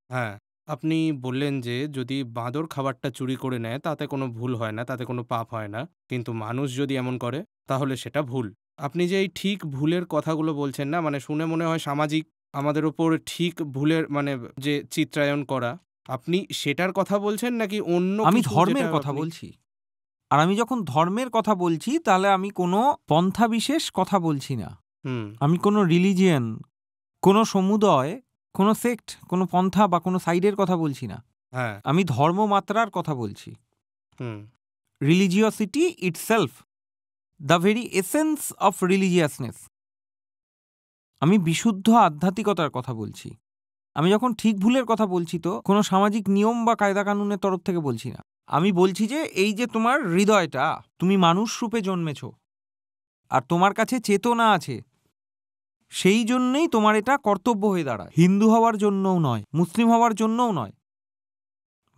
হ্যাঁ। আপনি বললেন যে যদি বাঁদর খাবারটা চুরি করে নেয় তাতে কোনো ভুল হয় না, তাতে কোনো পাপ হয় না। কিন্তু মানুষ যদি এমন করে তাহলে সেটা ভুল। আপনি যে এই ঠিক ভুলের কথাগুলো বলছেন না, মানে শুনে মনে হয় সামাজিক আমাদের ওপর ঠিক ভুলের মানে যে চিত্রায়ন করা, আপনি সেটার কথা বলছেন নাকি অন্য আমি কিছু যেটা ধর্মের কথা আপনি বলছি। আর আমি যখন ধর্মের কথা বলছি তাহলে আমি কোনো পন্থা বিশেষ কথা বলছি না। হুম, আমি কোনো রিলিজিয়ন, কোনো সমুদয়, কোনো সেক্ট, কোনো পন্থা বা কোনো সাইডের কথা বলছি না। হ্যাঁ, আমি ধর্মমাত্রার কথা বলছি। Hmm, religiosity itself, the very essence of religiousness. আমি বিশুদ্ধ আধ্যাত্মিকতার কথা বলছি। আমি যখন ঠিক ভুলের কথা বলছি তো কোনো সামাজিক নিয়ম বা কায়দা কানুনের তরফ থেকে বলছি না। আমি বলছি যে এই যে তোমার হৃদয়টা, তুমি মানুষ রূপে জন্মেছ আর তোমার কাছে চেতনা আছে, সেই জন্যই তোমার এটা কর্তব্য হয়ে দাঁড়ায়। হিন্দু হওয়ার জন্যও নয়, মুসলিম হওয়ার জন্যও নয়,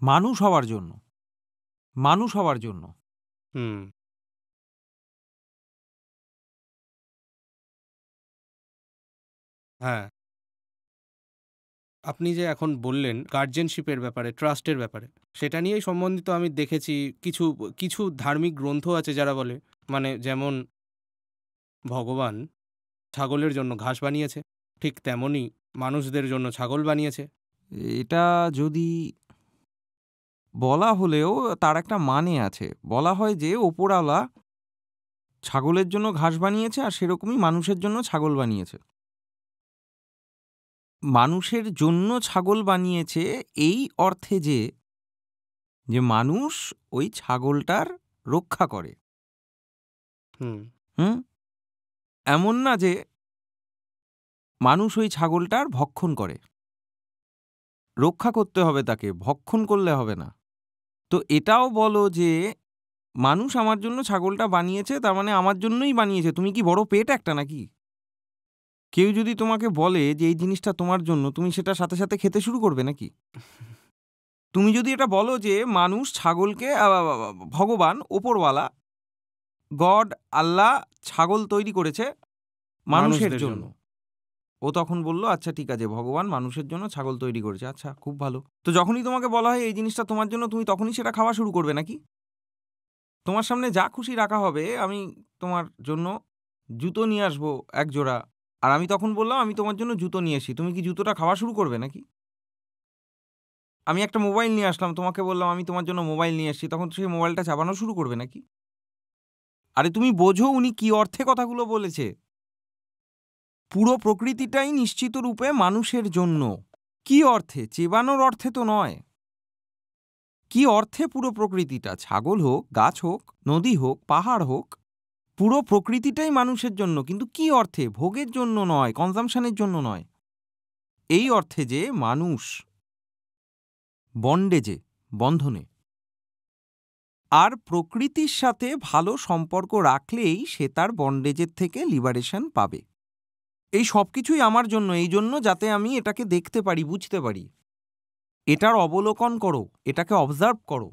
মানুষ হওয়ার জন্য। মানুষ হওয়ার জন্য। হুম, হ্যাঁ। আপনি যে এখন বললেন গার্ডিয়ানশিপের ব্যাপারে, ট্রাস্টের ব্যাপারে, সেটা নিয়েই সম্বন্ধিত আমি দেখেছি কিছু, কিছু ধার্মিক গ্রন্থ আছে যারা বলে, মানে যেমন ভগবান ছাগলের জন্য ঘাস বানিয়েছে, ঠিক তেমনি মানুষদের জন্য ছাগল বানিয়েছে। এটা যদি বলা হলেও তার একটা মানে আছে। বলা হয় যে ওপরওয়ালা ছাগলের জন্য ঘাস বানিয়েছে আর সেরকমই মানুষের জন্য ছাগল বানিয়েছে। মানুষের জন্য ছাগল বানিয়েছে এই অর্থে যে যে মানুষ ওই ছাগলটার রক্ষা করে। হুম, হুম এমন না যে মানুষ ওই ছাগলটার ভক্ষণ করে। রক্ষা করতে হবে তাকে, ভক্ষণ করলে হবে না। তো এটাও বলো যে মানুষ আমার জন্য ছাগলটা বানিয়েছে, তার মানে আমার জন্যই বানিয়েছে। তুমি কি বড় পেট একটা নাকি? কেউ যদি তোমাকে বলে যে এই জিনিসটা তোমার জন্য, তুমি সেটা সাথে সাথে খেতে শুরু করবে নাকি? তুমি যদি এটা বলো যে মানুষ ছাগলকে ভগবান, ওপরওয়ালা, গড, আল্লাহ ছাগল তৈরি করেছে মানুষের মানুষদের জন্য, জন্য। ও তখন বলল আচ্ছা ঠিক আছে, ভগবান মানুষের জন্য ছাগল তৈরি করেছে, আচ্ছা খুব ভালো। তো যখনই তোমাকে বলা হয় এই জিনিসটা তোমার জন্য, তুমি তখনই সেটা খাওয়া শুরু করবে নাকি? তোমার সামনে যা খুশি রাখা হবে, আমি তোমার জন্য জুতো নিয়ে আসবো এক জোড়া। আর আমি তখন বললাম আমি তোমার জন্য জুতো নিয়ে এসি, তুমি কি জুতোটা খাওয়া শুরু করবে নাকি? আমি একটা মোবাইল নিয়ে আসলাম, তোমাকে বললাম আমি তোমার জন্য মোবাইল নিয়ে এসেছি, তখন সেই মোবাইলটা চাবানো শুরু করবে নাকি? আরে তুমি বোঝো উনি কি অর্থে কথাগুলো বলেছে? পুরো প্রকৃতিটাই নিশ্চিত রূপে মানুষের জন্য। কি অর্থে? চেবানোর অর্থে তো নয়। কি অর্থে পুরো প্রকৃতিটা? ছাগল হোক, গাছ হোক, নদী হোক, পাহাড় হোক, পুরো প্রকৃতিটাই মানুষের জন্য। কিন্তু কি অর্থে? ভোগের জন্য নয়, কনজাম্পশনের জন্য নয়। এই অর্থে যে মানুষ বন্ডেজে, বন্ধনে, আর প্রকৃতির সাথে ভালো সম্পর্ক রাখলেই সে তার বন্ডেজের থেকে লিবারেশন পাবে। এই সব কিছুই আমার জন্য, এই জন্য যাতে আমি এটাকে দেখতে পারি, বুঝতে পারি। এটার অবলোকন করো, এটাকে অবজার্ভ করো,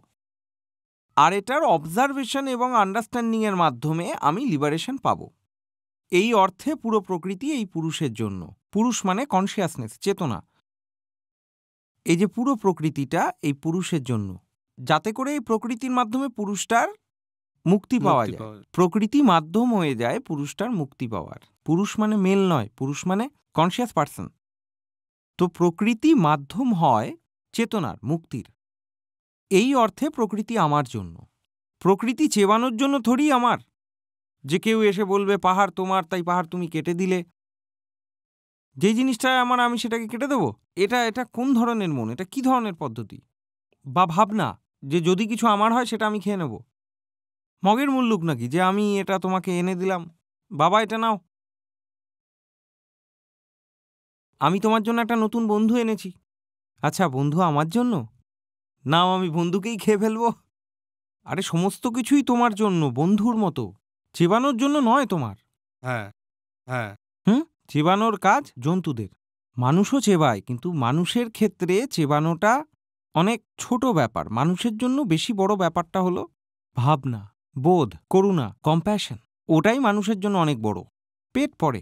আর এটার অবজারভেশন এবং আন্ডারস্ট্যান্ডিংয়ের মাধ্যমে আমি লিবারেশন পাব। এই অর্থে পুরো প্রকৃতি এই পুরুষের জন্য। পুরুষ মানে কনসিয়াসনেস, চেতনা। এই যে পুরো প্রকৃতিটা এই পুরুষের জন্য, যাতে করে এই প্রকৃতির মাধ্যমে পুরুষটার মুক্তি পাওয়া যায়। প্রকৃতি মাধ্যম হয়ে যায় পুরুষটার মুক্তি পাওয়ার। পুরুষ মানে মেল নয়, পুরুষ মানে কনসিয়াস পার্সন। তো প্রকৃতি মাধ্যম হয় চেতনার, মুক্তির। এই অর্থে প্রকৃতি আমার জন্য। প্রকৃতি চেবানোর জন্য থোড়ি আমার, যে কেউ এসে বলবে পাহাড় তোমার, তাই পাহাড় তুমি কেটে দিলে। যে জিনিসটা আমার, আমি সেটাকে কেটে দেবো? এটা কোন ধরনের মন? এটা কি ধরনের পদ্ধতি বা ভাবনা, যে যদি কিছু আমার হয় সেটা আমি খেয়ে নেব? মগের মুল্লুক নাকি যে আমি এটা তোমাকে এনে দিলাম, বাবা এটা নাও, আমি তোমার জন্য একটা নতুন বন্ধু এনেছি। আচ্ছা, বন্ধু আমার জন্য? নাও, আমি বন্ধুকেই খেয়ে ফেলবো। আরে সমস্ত কিছুই তোমার জন্য, বন্ধুর মতো, চেবানোর জন্য নয় তোমার। হ্যাঁ, হ্যাঁ। চেবানোর কাজ জন্তুদের। মানুষও চেবায়, কিন্তু মানুষের ক্ষেত্রে চেবানোটা অনেক ছোট ব্যাপার। মানুষের জন্য বেশি বড় ব্যাপারটা হলো ভাবনা, বোধ, করুণা, কম্প্যাশন। ওটাই মানুষের জন্য অনেক বড়। পেট পড়ে।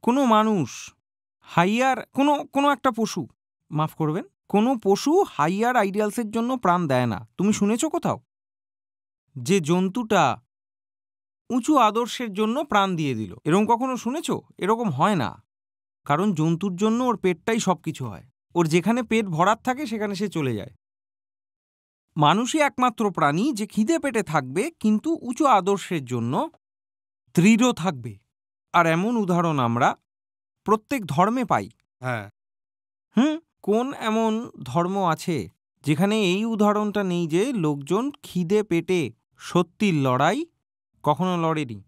কোনো মানুষ হাইয়ার, কোনো একটা পশু, মাফ করবেন, কোনো পশু হাইয়ার আইডিয়ালসের জন্য প্রাণ দেয় না। তুমি শুনেছ কোথাও যে জন্তুটা উঁচু আদর্শের জন্য প্রাণ দিয়ে দিল? এরকম কখনো শুনেছ? এরকম হয় না। কারণ জন্তুর জন্য ওর পেটটাই সব কিছু হয়। ওর যেখানে পেট ভরার থাকে সেখানে সে চলে যায়। মানুষই একমাত্র প্রাণী যে খিদে পেটে থাকবে, কিন্তু উঁচু আদর্শের জন্য দৃঢ় থাকবে। আর এমন উদাহরণ আমরা প্রত্যেক ধর্মে পাই। হ্যাঁ। কোন এমন ধর্ম আছে যেখানে এই উদাহরণটা নেই যে লোকজন খিদে পেটে সত্যির লড়াই কখনো লড়েনি?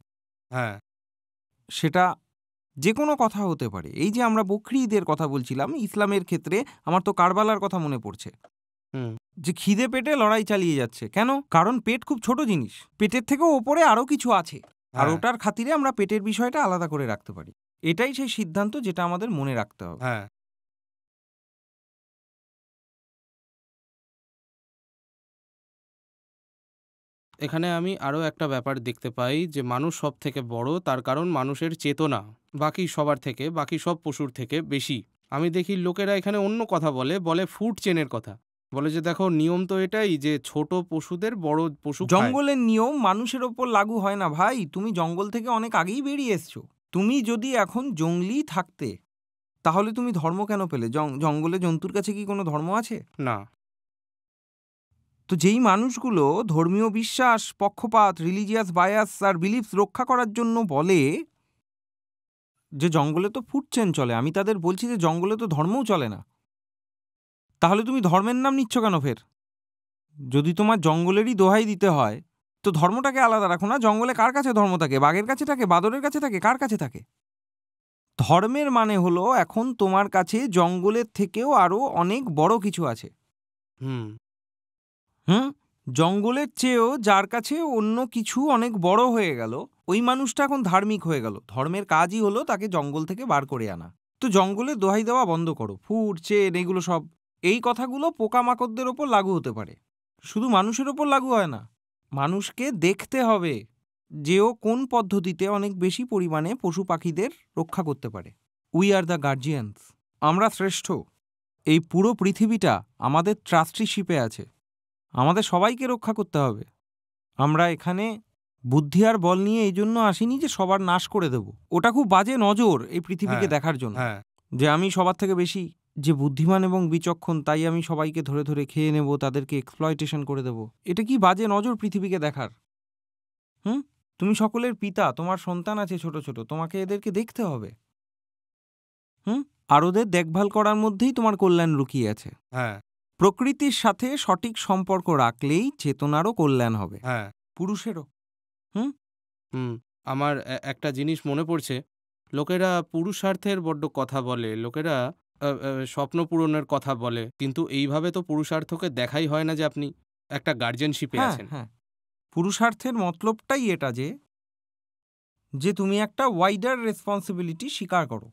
হ্যাঁ। সেটা যে কোনো কথা হতে পারে। এই যে আমরা বকরি ঈদের কথা বলছিলাম, ইসলামের ক্ষেত্রে আমার তো কারবালার কথা মনে পড়ছে, যে খিদে পেটে লড়াই চালিয়ে যাচ্ছে। কেন? কারণ পেট খুব ছোট জিনিস, পেটের থেকেও ওপরে আরও কিছু আছে, আর ওটার খাতিরে আমরা পেটের বিষয়টা আলাদা করে রাখতে পারি। এটাই সেই সিদ্ধান্ত যেটা আমাদের মনে রাখতে হবে। হ্যাঁ। এখানে আমি আরও একটা ব্যাপার দেখতে পাই যে মানুষ সব থেকে বড়, তার কারণ মানুষের চেতনা বাকি সবার থেকে, বাকি সব পশুর থেকে বেশি। আমি দেখি লোকেরা এখানে অন্য কথা বলে, বলে ফুড চেনের কথা। বলে যে দেখো নিয়ম তো এটাই যে ছোট পশুদের বড় পশু খায়। জঙ্গলের নিয়ম মানুষের ওপর লাগু হয় না ভাই। তুমি জঙ্গল থেকে অনেক আগেই বেরিয়ে এসছো। তুমি যদি এখন জঙ্গলি থাকতে, তাহলে তুমি ধর্ম কেন পেলে? জঙ্গলে জন্তুর কাছে কি কোনো ধর্ম আছে? না। তো যেই মানুষগুলো ধর্মীয় বিশ্বাস, পক্ষপাত, রিলিজিয়াস বায়াস আর বিলিফস রক্ষা করার জন্য বলে যে জঙ্গলে তো ফুড চেন চলে, আমি তাদের বলছি যে জঙ্গলে তো ধর্মও চলে না। তাহলে তুমি ধর্মের নাম নিচ্ছ কেন ফের? যদি তোমার জঙ্গলেরই দোহাই দিতে হয়, তো ধর্মটাকে আলাদা রাখো না। জঙ্গলে কার কাছে ধর্ম থাকে? বাঘের কাছে থাকে? বাদরের কাছে থাকে? কার কাছে থাকে? ধর্মের মানে হলো এখন তোমার কাছে জঙ্গলের থেকেও আরো অনেক বড় কিছু আছে। জঙ্গলের চেয়েও যার কাছে অন্য কিছু অনেক বড় হয়ে গেল, ওই মানুষটা এখন ধার্মিক হয়ে গেল। ধর্মের কাজই হলো তাকে জঙ্গল থেকে বার করে আনা। তো জঙ্গলে দোহাই দেওয়া বন্ধ করো, ফুড চেন এগুলো সব। এই কথাগুলো পোকামাকড়দের ওপর লাগু হতে পারে, শুধু মানুষের ওপর লাগু হয় না। মানুষকে দেখতে হবে যে ও কোন পদ্ধতিতে অনেক বেশি পরিমাণে পশু পাখিদের রক্ষা করতে পারে। We are the guardians. আমরা শ্রেষ্ঠ। এই পুরো পৃথিবীটা আমাদের ট্রাস্টিশিপে আছে। আমাদের সবাইকে রক্ষা করতে হবে। আমরা এখানে বুদ্ধি আর বল নিয়ে এই জন্য আসিনি যে সবার নাশ করে দেব। ওটা খুব বাজে নজর এই পৃথিবীকে হ্যাঁ, দেখার জন্য, হ্যাঁ, যে আমি সবার থেকে বেশি যে বুদ্ধিমান এবং বিচক্ষণ, তাই আমি সবাইকে ধরে ধরে খেয়ে নেব, তাদেরকে এক্সপ্লয়টেশন করে দেব। এটা কি বাজে নজর পৃথিবীকে দেখার? হুম? তুমি সকলের পিতা, তোমার সন্তান আছে ছোট ছোট, তোমাকে এদেরকে দেখতে হবে। আর ওদের দেখভাল করার মধ্যেই তোমার কল্যাণ লুকিয়ে আছে। হ্যাঁ, প্রকৃতির সাথে সঠিক সম্পর্ক রাখলেই চেতনারও কল্যাণ হবে, হ্যাঁ, পুরুষেরও। হুম হুম। আমার একটা জিনিস মনে পড়ছে, লোকেরা পুরুষার্থের বড্ড কথা বলে, লোকেরা স্বপ্ন পূরণের কথা বলে, কিন্তু এইভাবে তো পুরুষার্থকে দেখাই হয় না যে আপনি একটা গার্জিয়ানশিপে হ্যাঁ, আছেন। হ্যাঁ। পুরুষার্থের মতলবটাই এটা যে যে তুমি একটা ওয়াইডার রেসপন্সিবিলিটি স্বীকার করো।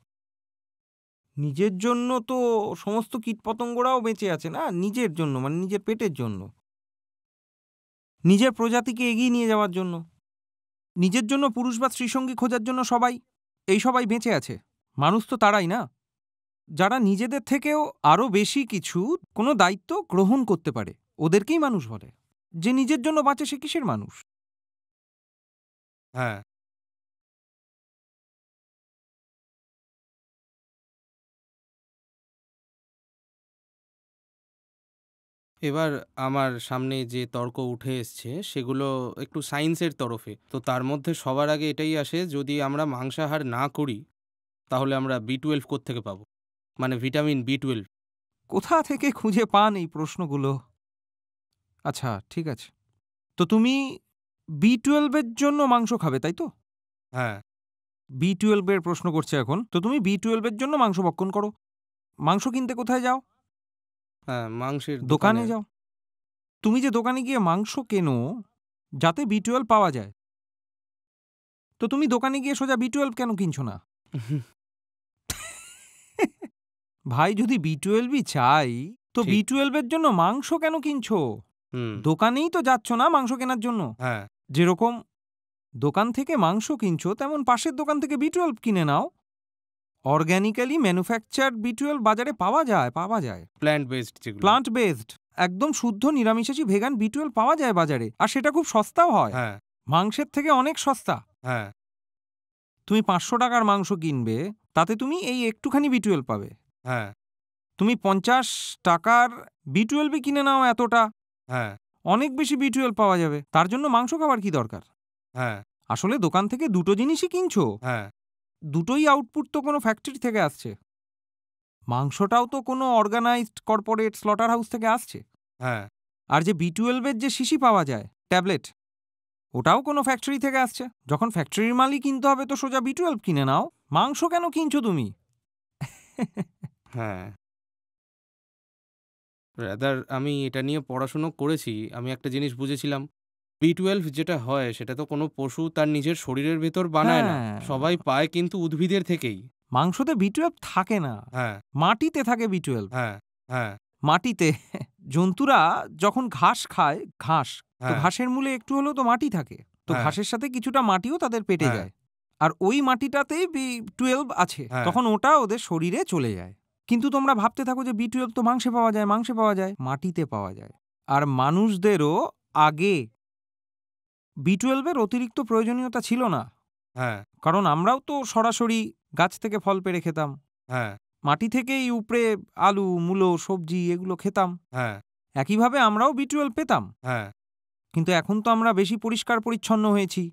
নিজের জন্য তো সমস্ত কীটপতঙ্গরাও বেঁচে আছে না, নিজের জন্য, মানে নিজের পেটের জন্য, নিজের প্রজাতিকে এগিয়ে নিয়ে যাওয়ার জন্য, নিজের জন্য পুরুষ বা স্ত্রীসঙ্গী খোঁজার জন্য সবাই বেঁচে আছে। মানুষ তো তারাই না যারা নিজেদের থেকেও আরও বেশি কিছু কোনো দায়িত্ব গ্রহণ করতে পারে, ওদেরকেই মানুষ বলে। যে নিজের জন্য বাঁচে সে কিসের মানুষ? হ্যাঁ, এবার আমার সামনে যে তর্ক উঠে এসছে সেগুলো একটু সায়েন্সের তরফে। তো তার মধ্যে সবার আগে এটাই আসে, যদি আমরা মাংসাহার না করি তাহলে আমরা B12 কোত্থেকে পাবো? মানে ভিটামিন B12। কোথা থেকে খুঁজে পান এই প্রশ্নগুলো? আচ্ছা, ঠিক আছে। তো তুমি B12 এর জন্য মাংস খাবে, তাই তো? হ্যাঁ, B12 এর প্রশ্ন করছে এখন। তো তুমি B12 এর জন্য মাংস ভক্ষণ করো। মাংস কিনতে কোথায় যাও? হ্যাঁ, মাংসের দোকানে দোকানে। যাও। তুমি যে দোকানে গিয়ে মাংস কেনো যাতে B12 পাওয়া যায়, তো তুমি দোকানে গিয়ে সোজা B12 কেন কিনছো না? ভাই, যদি B12ই চাই তো ঠিক। B12 এর জন্য মাংস কেন কিনছো? হুম, দোকানেই তো যাচ্ছ না মাংস কেনার জন্য। হ্যাঁ, যেরকম দোকান থেকে মাংস কিনছো, তেমন পাশের দোকান থেকে B12 কিনে নাও। অর্গানিক্যালি ম্যানুফ্যাকচারড B12 বাজারে পাওয়া যায়। প্ল্যান্ট বেসড যেগুলো। প্লান্ট বেসড, একদম শুদ্ধ নিরামিষাশী ভেগান B12 পাওয়া যায় বাজারে, আর সেটা খুব সস্তাও হয়। হ্যাঁ, মাংসের থেকে অনেক সস্তা। হ্যাঁ, তুমি 500 টাকার মাংস কিনবে, তাতে তুমি এই একটুখানি B12 পাবে। হ্যাঁ, তুমি 50 টাকার B12 কিনে নাও এতটা, হ্যাঁ, অনেক বেশি B12 পাওয়া যাবে। তার জন্য মাংস খাবার কি দরকার? হ্যাঁ, আসলে দোকান থেকে দুটো জিনিসই কিনছো, হ্যাঁ, দুটোই আউটপুট তো কোনো ফ্যাক্টরি থেকে আসছে। মাংসটাও তো কোনো অর্গানাইজড কর্পোরেট স্লটার হাউস থেকে আসছে। হ্যাঁ, আর যে B12 এর যে শিশি পাওয়া যায়, ট্যাবলেট, ওটাও কোনো ফ্যাক্টরি থেকে আসছে। যখন ফ্যাক্টরির মালই কিনতে হবে তো সোজা B12 কিনে নাও। মাংস কেন কিনছো তুমি? হ্যাঁ। রাদার আমি এটা নিয়ে পড়াশুনো করেছি। আমি একটা জিনিস বুঝেছিলাম, B12 যেটা হয় সেটা তো কোনো পশু তার নিজের শরীরের ভেতর বানায় না। হ্যাঁ, সবাই পায় কিন্তু উদ্ভিদের থেকেই। মাংসতে B12 থাকে না, হ্যাঁ, মাটিতে থাকে B12। হ্যাঁ, হ্যাঁ, মাটিতে জন্তুরা যখন ঘাস খায়, তো হ্যাঁ, ঘাসের মূলে একটু হলেও তো মাটি থাকে। তো হ্যাঁ, ঘাসের সাথে কিছুটা মাটিও তাদের পেটে হ্যাঁ, যায়। আর ওই মাটিটাতেই B12 আছে। হ্যাঁ, তখন ওটা ওদের শরীরে চলে যায়। কিন্তু তোমরা ভাবতে থাকো যে B12 তো মাংসে পাওয়া যায়, মাটিতে পাওয়া যায়। আর মানুষদেরও আগে B12 এর অতিরিক্ত প্রয়োজনীয়তা ছিল না। হ্যাঁ, কারণ আমরাও তো সরাসরি গাছ থেকে ফল পেড়ে খেতাম। হ্যাঁ, মাটি থেকেই উপড়ে আলু, মূলো, সবজি এগুলো খেতাম। হ্যাঁ, একইভাবে আমরাও B12 পেতাম। হ্যাঁ, কিন্তু এখন তো আমরা বেশি পরিষ্কার পরিচ্ছন্ন হয়েছি।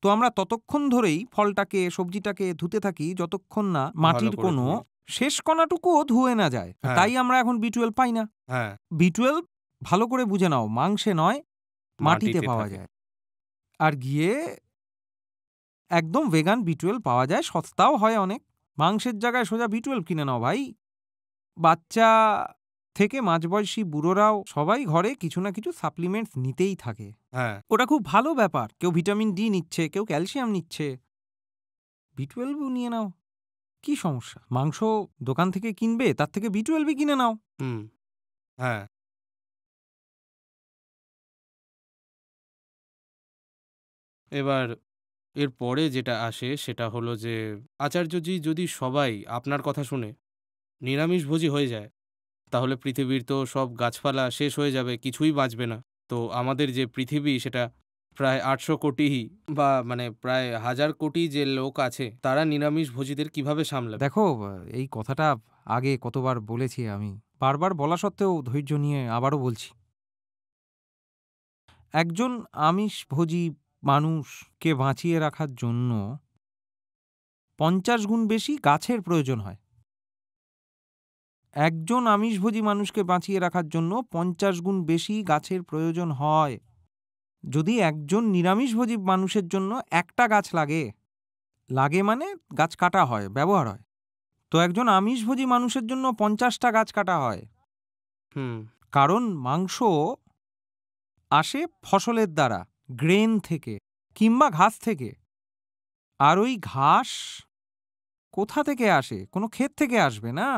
তো আমরা ততক্ষণ ধরেই ফলটাকে, সবজিটাকে ধুতে থাকি যতক্ষণ না ভালো মাটির করে কোনো ধুয়ে। শেষ কণাটুকুও ধুয়ে না যায়। হ্যাঁ, তাই আমরা এখন B12 পাই না। হ্যাঁ, B12 ভালো করে বুঝে নাও, মাংসে নয়, মাটিতে মাটিতে পাওয়া থাকে। যায়। আর গিয়ে একদম ভেগান B12 পাওয়া যায়, সস্তাও হয় অনেক। মাংসের জায়গায় সোজা B12 কিনে নাও ভাই। বাচ্চা থেকে মাঝবয়সী বুড়োরাও সবাই ঘরে কিছু না কিছু সাপ্লিমেন্টস নিতেই থাকে। হ্যাঁ, ওটা খুব ভালো ব্যাপার। কেউ ভিটামিন ডি নিচ্ছে, কেউ ক্যালসিয়াম নিচ্ছে। B12ও নিয়ে নাও, কি সমস্যা? মাংস দোকান থেকে কিনবে, তার থেকে B12ই কিনে নাও। হুম, হ্যাঁ। এবার এরপরে যেটা আসে সেটা হলো যে, আচার্যজি যদি সবাই আপনার কথা শুনে নিরামিষভোজী হয়ে যায়, তাহলে পৃথিবীর তো সব গাছপালা শেষ হয়ে যাবে, কিছুই বাঁচবে না। তো আমাদের যে পৃথিবী সেটা প্রায় ৮০০ কোটি বা মানে প্রায় ১,০০০ কোটি যে লোক আছে তারা নিরামিষভোজীদের কিভাবে সামলাবে? দেখো, এই কথাটা আগে কতবার বলেছি আমি। বারবার বলা সত্ত্বেও ধৈর্য নিয়ে আবারও বলছি। একজন আমিষভোজী মানুষকে বাঁচিয়ে রাখার জন্য ৫০ গুণ বেশি গাছের প্রয়োজন হয়। একজন আমিষভোজী মানুষকে বাঁচিয়ে রাখার জন্য ৫০ গুণ বেশি গাছের প্রয়োজন হয়। যদি একজন নিরামিষভোজী মানুষের জন্য একটা গাছ লাগে মানে গাছ কাটা হয়, ব্যবহার হয়। তো একজন আমিষভোজী মানুষের জন্য ৫০টা গাছ কাটা হয়। হুম, কারণ মাংস আসে ফসলের দ্বারা, গ্রেন থেকে কিংবা ঘাস থেকে। আর ওই ঘাস কোথা থেকে আসে? কোনো ক্ষেত থেকে আসবে না।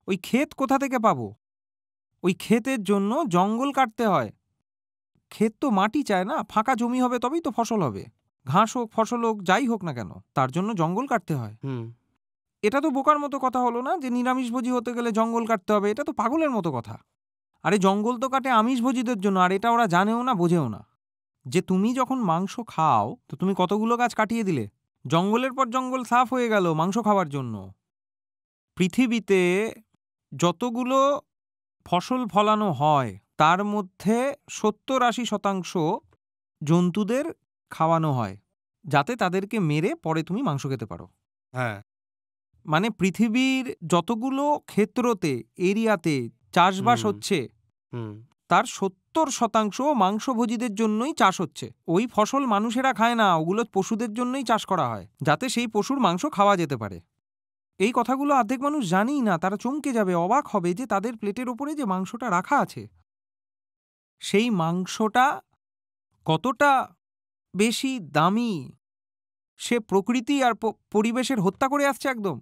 ওই ক্ষেত কোথা থেকে পাবো? ওই ক্ষেতের জন্য জঙ্গল কাটতে হয়। ক্ষেত তো মাটি চায় না, ফাঁকা জমি হবে তবেই তো ফসল হবে। ঘাস হোক, ফসল হোক, যাই হোক না কেন, তার জন্য জঙ্গল কাটতে হয়। হুম, এটা তো বোকার মতো কথা হলো না যে নিরামিষভোজী হতে গেলে জঙ্গল কাটতে হবে? এটা তো পাগলের মতো কথা। আরে জঙ্গল তো কাটে আমিষভোজীদের জন্য, আর এটা ওরা জানেও না, বোঝেও না। যে তুমি যখন মাংস খাও তো তুমি কতগুলো গাছ কাটিয়ে দিলে, জঙ্গলের পর জঙ্গল সাফ হয়ে গেল মাংস খাওয়ার জন্য। পৃথিবীতে যতগুলো ফসল ফলানো হয় তার মধ্যে ৭০-৮০% জন্তুদের খাওয়ানো হয়, যাতে তাদেরকে মেরে পরে তুমি মাংস খেতে পারো। হ্যাঁ, মানে পৃথিবীর যতগুলো ক্ষেত্রতে, এরিয়াতে চাষবাস হুম, হচ্ছে হুম, তার ৭০% মাংসভোজীদের জন্যই চাষ হচ্ছে। ওই ফসল মানুষেরা খায় না, ওগুলো পশুদের জন্যই চাষ করা হয়, যাতে সেই পশুর মাংস খাওয়া যেতে পারে। এই কথাগুলো অর্ধেক মানুষ জানেই না। তারা চমকে যাবে, অবাক হবে যে তাদের প্লেটের ওপরে যে মাংসটা রাখা আছে সেই মাংসটা কতটা বেশি দামি। সে প্রকৃতি আর পরিবেশের হত্যা করে আসছে একদম।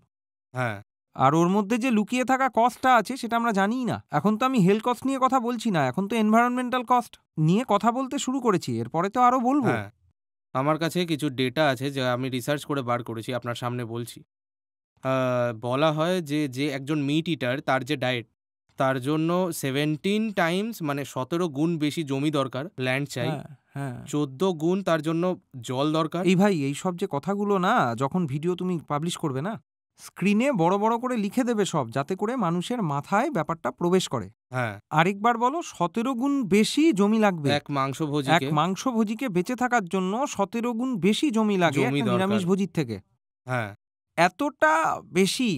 হ্যাঁ, আর ওর মধ্যে যে লুকিয়ে থাকা কস্টটা আছে সেটা আমরা জানিই না। এখন তো আমি হেলথ কস্ট নিয়ে কথা বলছি না, এখন তো এনভায়রনমেন্টাল কস্ট নিয়ে কথা বলতে শুরু করেছি, এরপরে তো আরও বলবো। হ্যাঁ। আমার কাছে কিছু ডেটা আছে যা আমি রিসার্চ করে বার করেছি, আপনার সামনে বলছি। বলা হয় যে, যে একজন মিট ইটার তার যে ডায়েট, তার জন্য 17 টাইমস মানে ১৭ গুণ বেশি জমি দরকার, ল্যান্ড চাই। হ্যাঁ, হ্যাঁ। ১৪ গুণ তার জন্য জল দরকার। এই ভাই, এই সব যে কথাগুলো না, যখন ভিডিও তুমি পাবলিশ করবে না, স্ক্রিনে বড় বড় করে লিখে দেবে সব, যাতে করে মানুষের মাথায় ব্যাপারটা প্রবেশ করে। হ্যাঁ, আরেকবার বলো, ১৭ গুণ বেশি জমি লাগবে। এক এক মাংসভোজীকে মাংসভোজীকে বেঁচে থাকার জন্য ১৭ গুণ বেশি জমি লাগে জমি একটা দরকার। নিরামিষভোজীর থেকে। হ্যাঁ, এতটা বেশি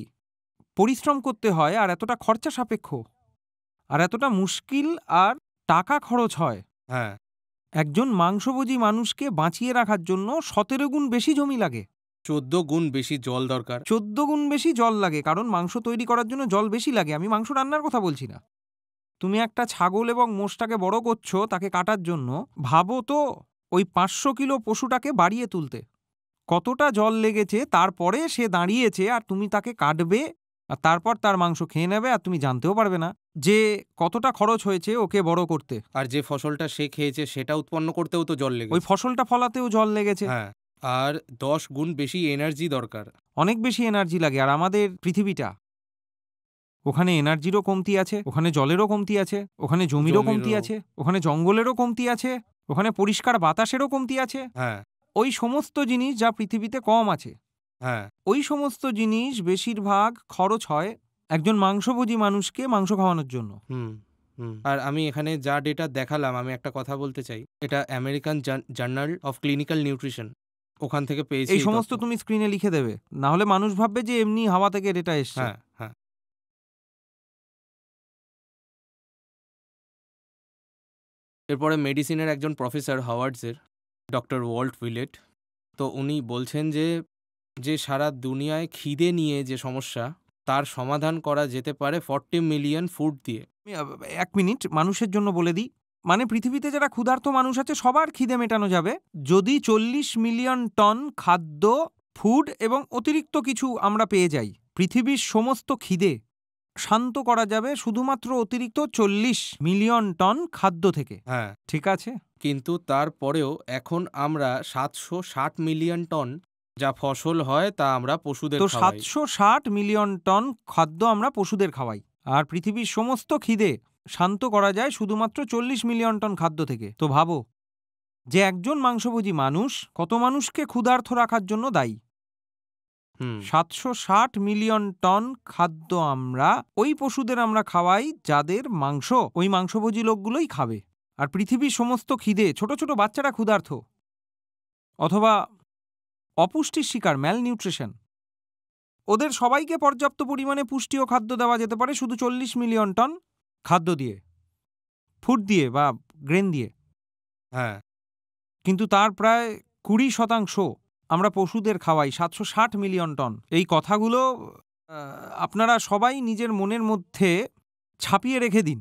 পরিশ্রম করতে হয়, আর এতটা খরচা সাপেক্ষ, আর এতটা মুশকিল, আর টাকা খরচ হয়। হ্যাঁ, একজন মাংসভোজী মানুষকে বাঁচিয়ে রাখার জন্য ১৭ গুণ বেশি জমি লাগে। ১৪ গুণ বেশি জল দরকার। ১৪ গুণ বেশি জল লাগে, কারণ মাংস তৈরি করার জন্য জল বেশি লাগে। আমি মাংস রান্নার কথা বলছি না। তুমি একটা ছাগল এবং মোষটাকে বড় করছো তাকে কাটার জন্য, ভাবো তো ওই ৫০০ কিলো পশুটাকে বাড়িয়ে তুলতে কতটা জল লেগেছে। তারপরে সে দাঁড়িয়েছে আর তুমি তাকে কাটবে, আর তারপর তার মাংস খেয়ে নেবে, আর তুমি জানতেও পারবে না যে কতটা খরচ হয়েছে ওকে বড় করতে। আর যে ফসলটা সে খেয়েছে সেটা উৎপন্ন করতেও তো জল ওই লেগেছে। ফসলটা ফলাতেও জল লেগেছে। হ্যাঁ, আর ১০ গুণ বেশি এনার্জি দরকার। অনেক বেশি এনার্জি লাগে। আর আমাদের পৃথিবীটা, ওখানে এনার্জিরও কমতি আছে, ওখানে জলেরও কমতি আছে, ওখানে জমিরও কমতি জমিরও। আছে, ওখানে জঙ্গলেরও কমতি আছে, ওখানে পরিষ্কার বাতাসেরও কমতি আছে। হ্যাঁ, ওই সমস্ত জিনিস যা পৃথিবীতে কম আছে, হ্যাঁ, ওই সমস্ত জিনিস বেশিরভাগ খরচ হয় একজন মাংসভোজী মানুষকে মাংস খাওয়ানোর জন্য। হুম, হুম। আর আমি এখানে যা ডেটা দেখালাম, আমি একটা কথা বলতে চাই। এটা American journal of clinical nutrition, ওখান থেকে পেয়েছি এই এই সমস্ত তথ্য। তুমি স্ক্রিনে লিখে দেবে, না হলে মানুষ ভাববে যে এমনি হাওয়া থেকে ডেটা এসছে। হ্যাঁ, হ্যাঁ। এরপরে মেডিসিনের একজন প্রফেসর হাওয়ার্ডসের, ডক্টর ওয়াল্ট উইলেট। তো উনি বলছেন যে, যে সারা দুনিয়ায় খিদে নিয়ে যে সমস্যা, তার সমাধান করা যেতে পারে 40 মিলিয়ন ফুড দিয়ে। আমি ১ মিনিট মানুষের জন্য বলে দিই। মানে পৃথিবীতে যারা ক্ষুধার্ত মানুষ আছে সবার খিদে মেটানো যাবে যদি ৪০ মিলিয়ন টন খাদ্য, ফুড এবং অতিরিক্ত কিছু আমরা পেয়ে যাই। পৃথিবীর সমস্ত খিদে শান্ত করা যাবে শুধুমাত্র অতিরিক্ত ৪০ মিলিয়ন টন খাদ্য থেকে। হ্যাঁ, ঠিক আছে? কিন্তু তারপরেও এখন আমরা ৭৬০ মিলিয়ন টন যা ফসল হয় তা আমরা পশুদের তো খাওয়াই। ৭৬০ মিলিয়ন টন খাদ্য আমরা পশুদের খাওয়াই। আর পৃথিবীর সমস্ত খিদে শান্ত করা যায় শুধুমাত্র ৪০ মিলিয়ন টন খাদ্য থেকে। তো ভাবো, যে একজন মাংসভোজী মানুষ কত মানুষকে ক্ষুধার্ত রাখার জন্য দায়ী। 760 মিলিয়ন টন খাদ্য আমরা ওই পশুদের আমরা খাওয়াই যাদের মাংস ওই মাংসভোজী লোকগুলোই খাবে। আর পৃথিবীর সমস্ত খিদে, ছোট ছোট বাচ্চারা ক্ষুধার্ত অথবা অপুষ্টির শিকার, ম্যালনিউট্রিশন, ওদের সবাইকে পর্যাপ্ত পরিমাণে পুষ্টি ও খাদ্য দেওয়া যেতে পারে শুধু 40 মিলিয়ন টন খাদ্য দিয়ে, ফুড দিয়ে বা গ্রেন দিয়ে। হ্যাঁ, কিন্তু তার প্রায় 20% আমরা পশুদের খাওয়াই, 760 মিলিয়ন টন। এই কথাগুলো আপনারা সবাই নিজের মনের মধ্যে ছাপিয়ে রেখে দিন।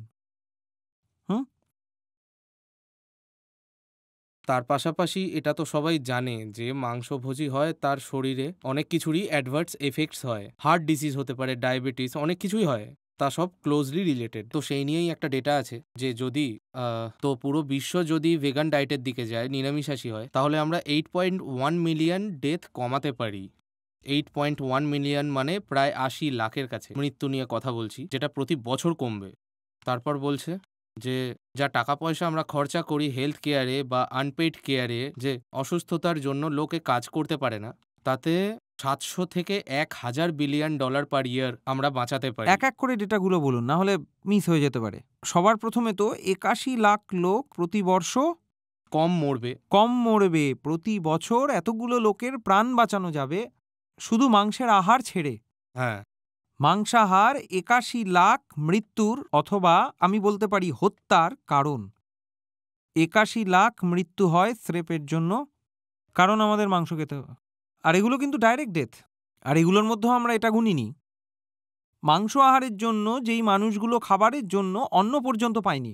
তার পাশাপাশি এটা তো সবাই জানে যে মাংসভোজী হয় তার শরীরে অনেক কিছুরই অ্যাডভার্স এফেক্টস হয়, হার্ট ডিজিজ হতে পারে, ডায়াবেটিস, অনেক কিছুই হয়, তা সব ক্লোজলি রিলেটেড। তো সেই নিয়েই একটা ডেটা আছে যে যদি তো পুরো বিশ্ব যদি ভেগান ডায়েটের দিকে যায়, নিরামিষাশী হয়, তাহলে আমরা 8.1 মিলিয়ন ডেথ কমাতে পারি। 8.1 মিলিয়ন মানে প্রায় 80 লাখের কাছে মৃত্যু নিয়ে কথা বলছি, যেটা প্রতি বছর কমবে। তারপর বলছে যে যা টাকা পয়সা আমরা খরচা করি হেলথ কেয়ারে বা আনপেইড কেয়ারে, যে অসুস্থতার জন্য লোকে কাজ করতে পারে না, তাতে 700 থেকে 1000 বিলিয়ন ডলার পার ইয়ার আমরা বাঁচাতে পারি। এক এক করে ডেটাগুলো বলুন, না হলে মিস হয়ে যেতে পারে। সবার প্রথমে তো 81 লাখ লোক প্রতি বর্ষ কম মরবে প্রতি বছর। এতগুলো লোকের প্রাণ বাঁচানো যাবে শুধু মাংসের আহার ছেড়ে। হ্যাঁ, মাংসাহার 81 লাখ মৃত্যুর অথবা আমি বলতে পারি হত্যার কারণ। 81 লাখ মৃত্যু হয় স্রেপের জন্য, কারণ আমাদের মাংস খেতে হবে। আর এগুলো কিন্তু ডাইরেক্ট ডেথ। আর এগুলোর মধ্যেও আমরা এটা গুনিনি মাংস আহারের জন্য যেই মানুষগুলো খাবারের জন্য অন্ন পর্যন্ত পায়নি,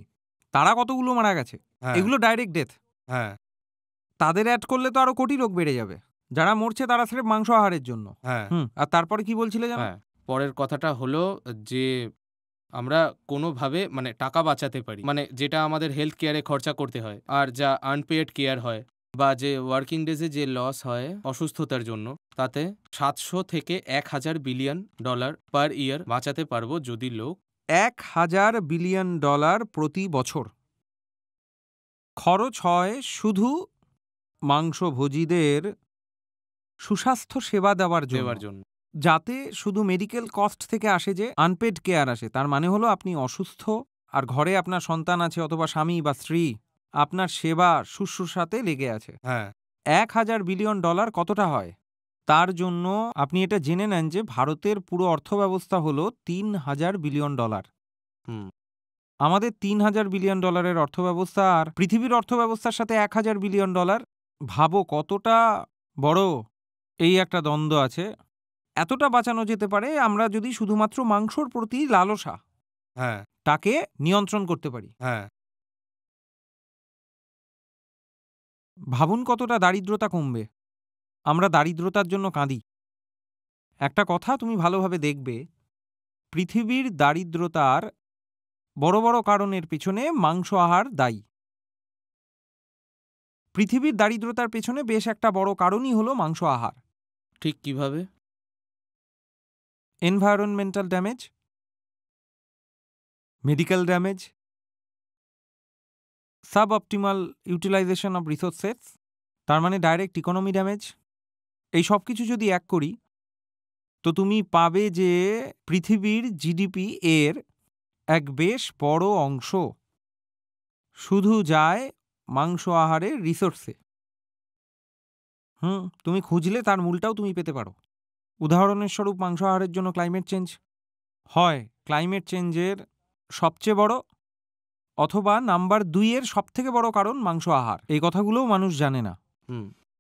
তারা কতগুলো মারা গেছে। এগুলো ডাইরেক্ট ডেথ। হ্যাঁ, তাদের অ্যাড করলে তো আরো কোটি লোক বেড়ে যাবে। যারা মরছে তারা স্রেফ মাংস আহারের জন্য। হ্যাঁ। আর তারপরে কি বলছিলে জানো? পরের কথাটা হলো যে আমরা কোনোভাবে মানে টাকা বাঁচাতে পারি, মানে যেটা আমাদের হেলথ কেয়ারে খরচা করতে হয়, আর যা আনপেড কেয়ার হয় বা যে ওয়ার্কিং ডেজে যে লস হয় অসুস্থতার জন্য, তাতে 700 থেকে 1000 বিলিয়ন ডলার পার ইয়ার বাঁচাতে পারবো যদি লোক 1000 বিলিয়ন ডলার প্রতি বছর খরচ হয় শুধু মাংসভোজীদের সুস্বাস্থ্য সেবা দেওয়ার জন্য, যাতে শুধু মেডিকেল কস্ট থেকে আসে যে আনপেড কেয়ার আসে। তার মানে হলো আপনি অসুস্থ আর ঘরে আপনার সন্তান আছে অথবা স্বামী বা স্ত্রী আপনার সেবা শুশ্রূষাতে লেগে আছে। 1000 বিলিয়ন ডলার কতটা হয়? তার জন্য আপনি এটা জেনে নেন যে ভারতের পুরো অর্থব্যবস্থা হলো 3000 বিলিয়ন ডলার। আমাদের 3000 বিলিয়ন ডলারের অর্থব্যবস্থা আর পৃথিবীর অর্থব্যবস্থার সাথে 1000 বিলিয়ন ডলার, ভাবো কতটা বড় এই একটা দ্বন্দ্ব আছে। এতটা বাঁচানো যেতে পারে আমরা যদি শুধুমাত্র মাংসর প্রতি লালসা তাকে নিয়ন্ত্রণ করতে পারি। ভাবুন কতটা দারিদ্রতা কমবে। আমরা দারিদ্রতার জন্য কাঁদি। একটা কথা তুমি ভালোভাবে দেখবে, পৃথিবীর দারিদ্রতার বড় বড় কারণের পিছনে মাংস আহার দায়ী। পৃথিবীর দারিদ্রতার পেছনে বেশ একটা বড় কারণই হলো মাংস আহার। ঠিক কিভাবে? Environmental damage, medical damage, sub optimal utilization of resources, তার মানে ডাইরেক্ট ইকোনমি ড্যামেজ। এই সব কিছু যদি এক করি তো তুমি পাবে যে পৃথিবীর জিডিপি এর এক বেশ বড় অংশ শুধু যায় মাংস আহারের রিসোর্সে। তুমি খুঁজলে তার মূলটাও তুমি পেতে পারো। উদাহরণের স্বরূপ মাংস আহারের জন্য ক্লাইমেট চেঞ্জ হয়। ক্লাইমেট চেঞ্জের সবচেয়ে বড় অথবা নাম্বার 2 এর সবথেকে বড় কারণ মাংস আহার। এই কথাগুলোও মানুষ জানে না।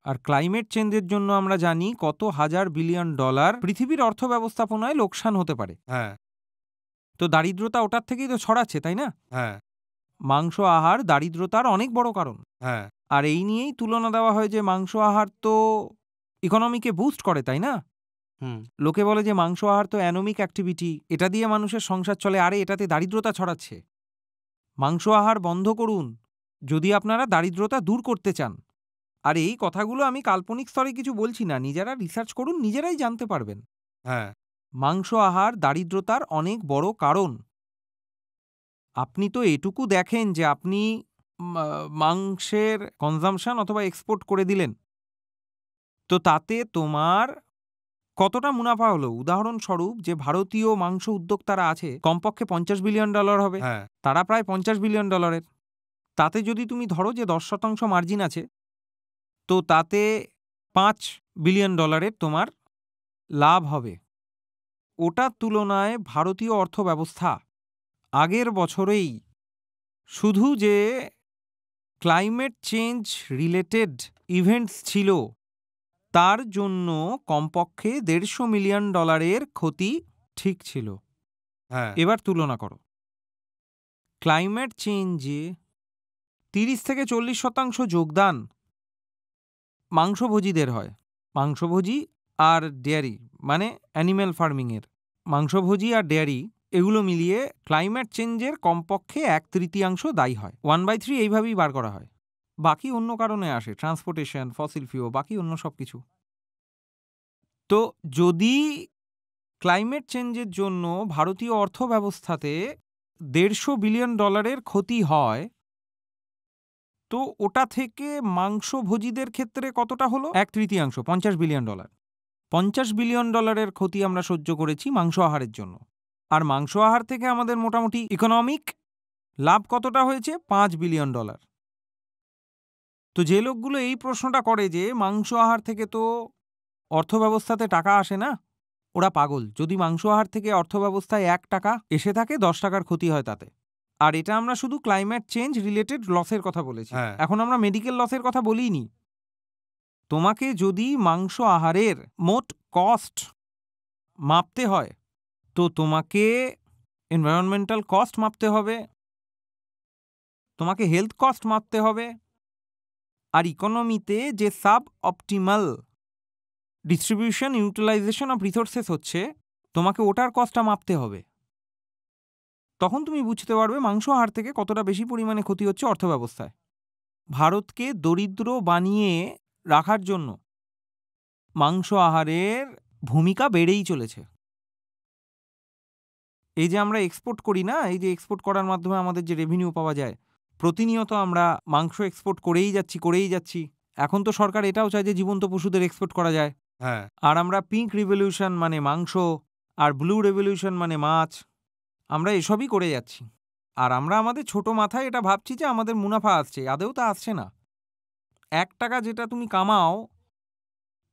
আর ক্লাইমেট চেঞ্জের জন্য আমরা জানি কত হাজার বিলিয়ন ডলার পৃথিবীর অর্থ ব্যবস্থাপনায় লোকসান হতে পারে। তো দারিদ্রতা ওটার থেকেই তো ছড়াচ্ছে, তাই না? মাংস আহার দারিদ্রতার অনেক বড় কারণ। আর এই নিয়েই তুলনা দেওয়া হয় যে মাংস আহার তো ইকোনমিকে বুস্ট করে, তাই না? লোকে বলে যে মাংস আহার তো অ্যানোমিক অ্যাক্টিভিটি, এটা দিয়ে মানুষের সংসার চলে। আরে এটাতে দারিদ্রতা ছড়াচ্ছে। মাংস আহার বন্ধ করুন যদি আপনারা দারিদ্রতা দূর করতে চান। আর এই কথাগুলো আমি কাল্পনিক স্তরে কিছু বলছি না, নিজেরা রিসার্চ করুন, নিজেরাই জানতে পারবেন। মাংস আহার দারিদ্রতার অনেক বড় কারণ। আপনি তো এটুকু দেখেন যে আপনি মাংসের কনজাম্পশন অথবা এক্সপোর্ট করে দিলেন, তো তাতে তোমার কতটা মুনাফা হলো? উদাহরণস্বরূপ যে ভারতীয় মাংস উদ্যোক্তারা আছে কমপক্ষে $50 বিলিয়ন হবে, হ্যাঁ, তারা প্রায় $50 বিলিয়ন। তাতে যদি তুমি ধরো যে 10% মার্জিন আছে, তো তাতে $5 বিলিয়ন তোমার লাভ হবে। ওটার তুলনায় ভারতীয় অর্থব্যবস্থা আগের বছরেই শুধু যে ক্লাইমেট চেঞ্জ রিলেটেড ইভেন্টস ছিল তার জন্য কমপক্ষে $150 মিলিয়ন ক্ষতি ঠিক ছিল। হ্যাঁ, এবার তুলনা করো, ক্লাইমেট চেঞ্জে 30-40% যোগদান মাংসভোজীদের হয়। মাংসভোজী আর ডেয়ারি মানে অ্যানিম্যাল ফার্মিংয়ের, মাংসভোজী আর ডেয়ারি এগুলো মিলিয়ে ক্লাইমেট চেঞ্জের কমপক্ষে 1/3 দায়ী হয়। 1/3 এইভাবেই বার করা হয়, বাকি অন্য কারণে আসে, ট্রান্সপোর্টেশন, ফসিল ফিউল, বাকি অন্য সব কিছু। তো যদি ক্লাইমেট চেঞ্জের জন্য ভারতীয় অর্থব্যবস্থাতে $150 বিলিয়ন ক্ষতি হয়, তো ওটা থেকে মাংসভোজীদের ক্ষেত্রে কতটা হলো? 1/3, $50 বিলিয়ন। $50 বিলিয়ন ক্ষতি আমরা সহ্য করেছি মাংস আহারের জন্য। আর মাংস আহার থেকে আমাদের মোটামুটি ইকোনমিক লাভ কতটা হয়েছে? $5 বিলিয়ন। তো যে লোকগুলো এই প্রশ্নটা করে যে মাংস আহার থেকে তো অর্থব্যবস্থাতে টাকা আসে না, ওরা পাগল। যদি মাংস আহার থেকে অর্থব্যবস্থায় $1 এসে থাকে, $10 ক্ষতি হয় তাতে। আর এটা আমরা শুধু ক্লাইমেট চেঞ্জ রিলেটেড লসের কথা বলেছি, হ্যাঁ, এখন আমরা মেডিকেল লসের কথা বলিনি। তোমাকে যদি মাংস আহারের মোট কস্ট মাপতে হয়, তো তোমাকে এনভায়রনমেন্টাল কস্ট মাপতে হবে, তোমাকে হেলথ কস্ট মাপতে হবে, আর ইকোনমিতে যে sub optimal distribution utilization of resources হচ্ছে, তোমাকে ওটার কস্টটা মাপতে হবে। তখন তুমি বুঝতে পারবে মাংস আহার থেকে কতটা বেশি পরিমাণে ক্ষতি হচ্ছে অর্থব্যবস্থায়। ভারতকে দরিদ্র বানিয়ে রাখার জন্য মাংস আহারের ভূমিকা বেড়েই চলেছে। এই যে আমরা এক্সপোর্ট করি না, এই যে এক্সপোর্ট করার মাধ্যমে আমাদের যে রেভিনিউ পাওয়া যায়, প্রতিনিয়ত আমরা মাংস এক্সপোর্ট করেই যাচ্ছি। এখন তো সরকার এটাও চায় যে জীবন্ত পশুদের এক্সপোর্ট করা যায়। হ্যাঁ, আর আমরা পিঙ্ক রিভলিউশন মানে মাংস, আর ব্লু রেভলিউশন মানে মাছ, আমরা এসবই করে যাচ্ছি। আর আমরা আমাদের ছোট মাথায় এটা ভাবছি যে আমাদের মুনাফা আসছে, আদেও তা আসছে না। $1 যেটা তুমি কামাও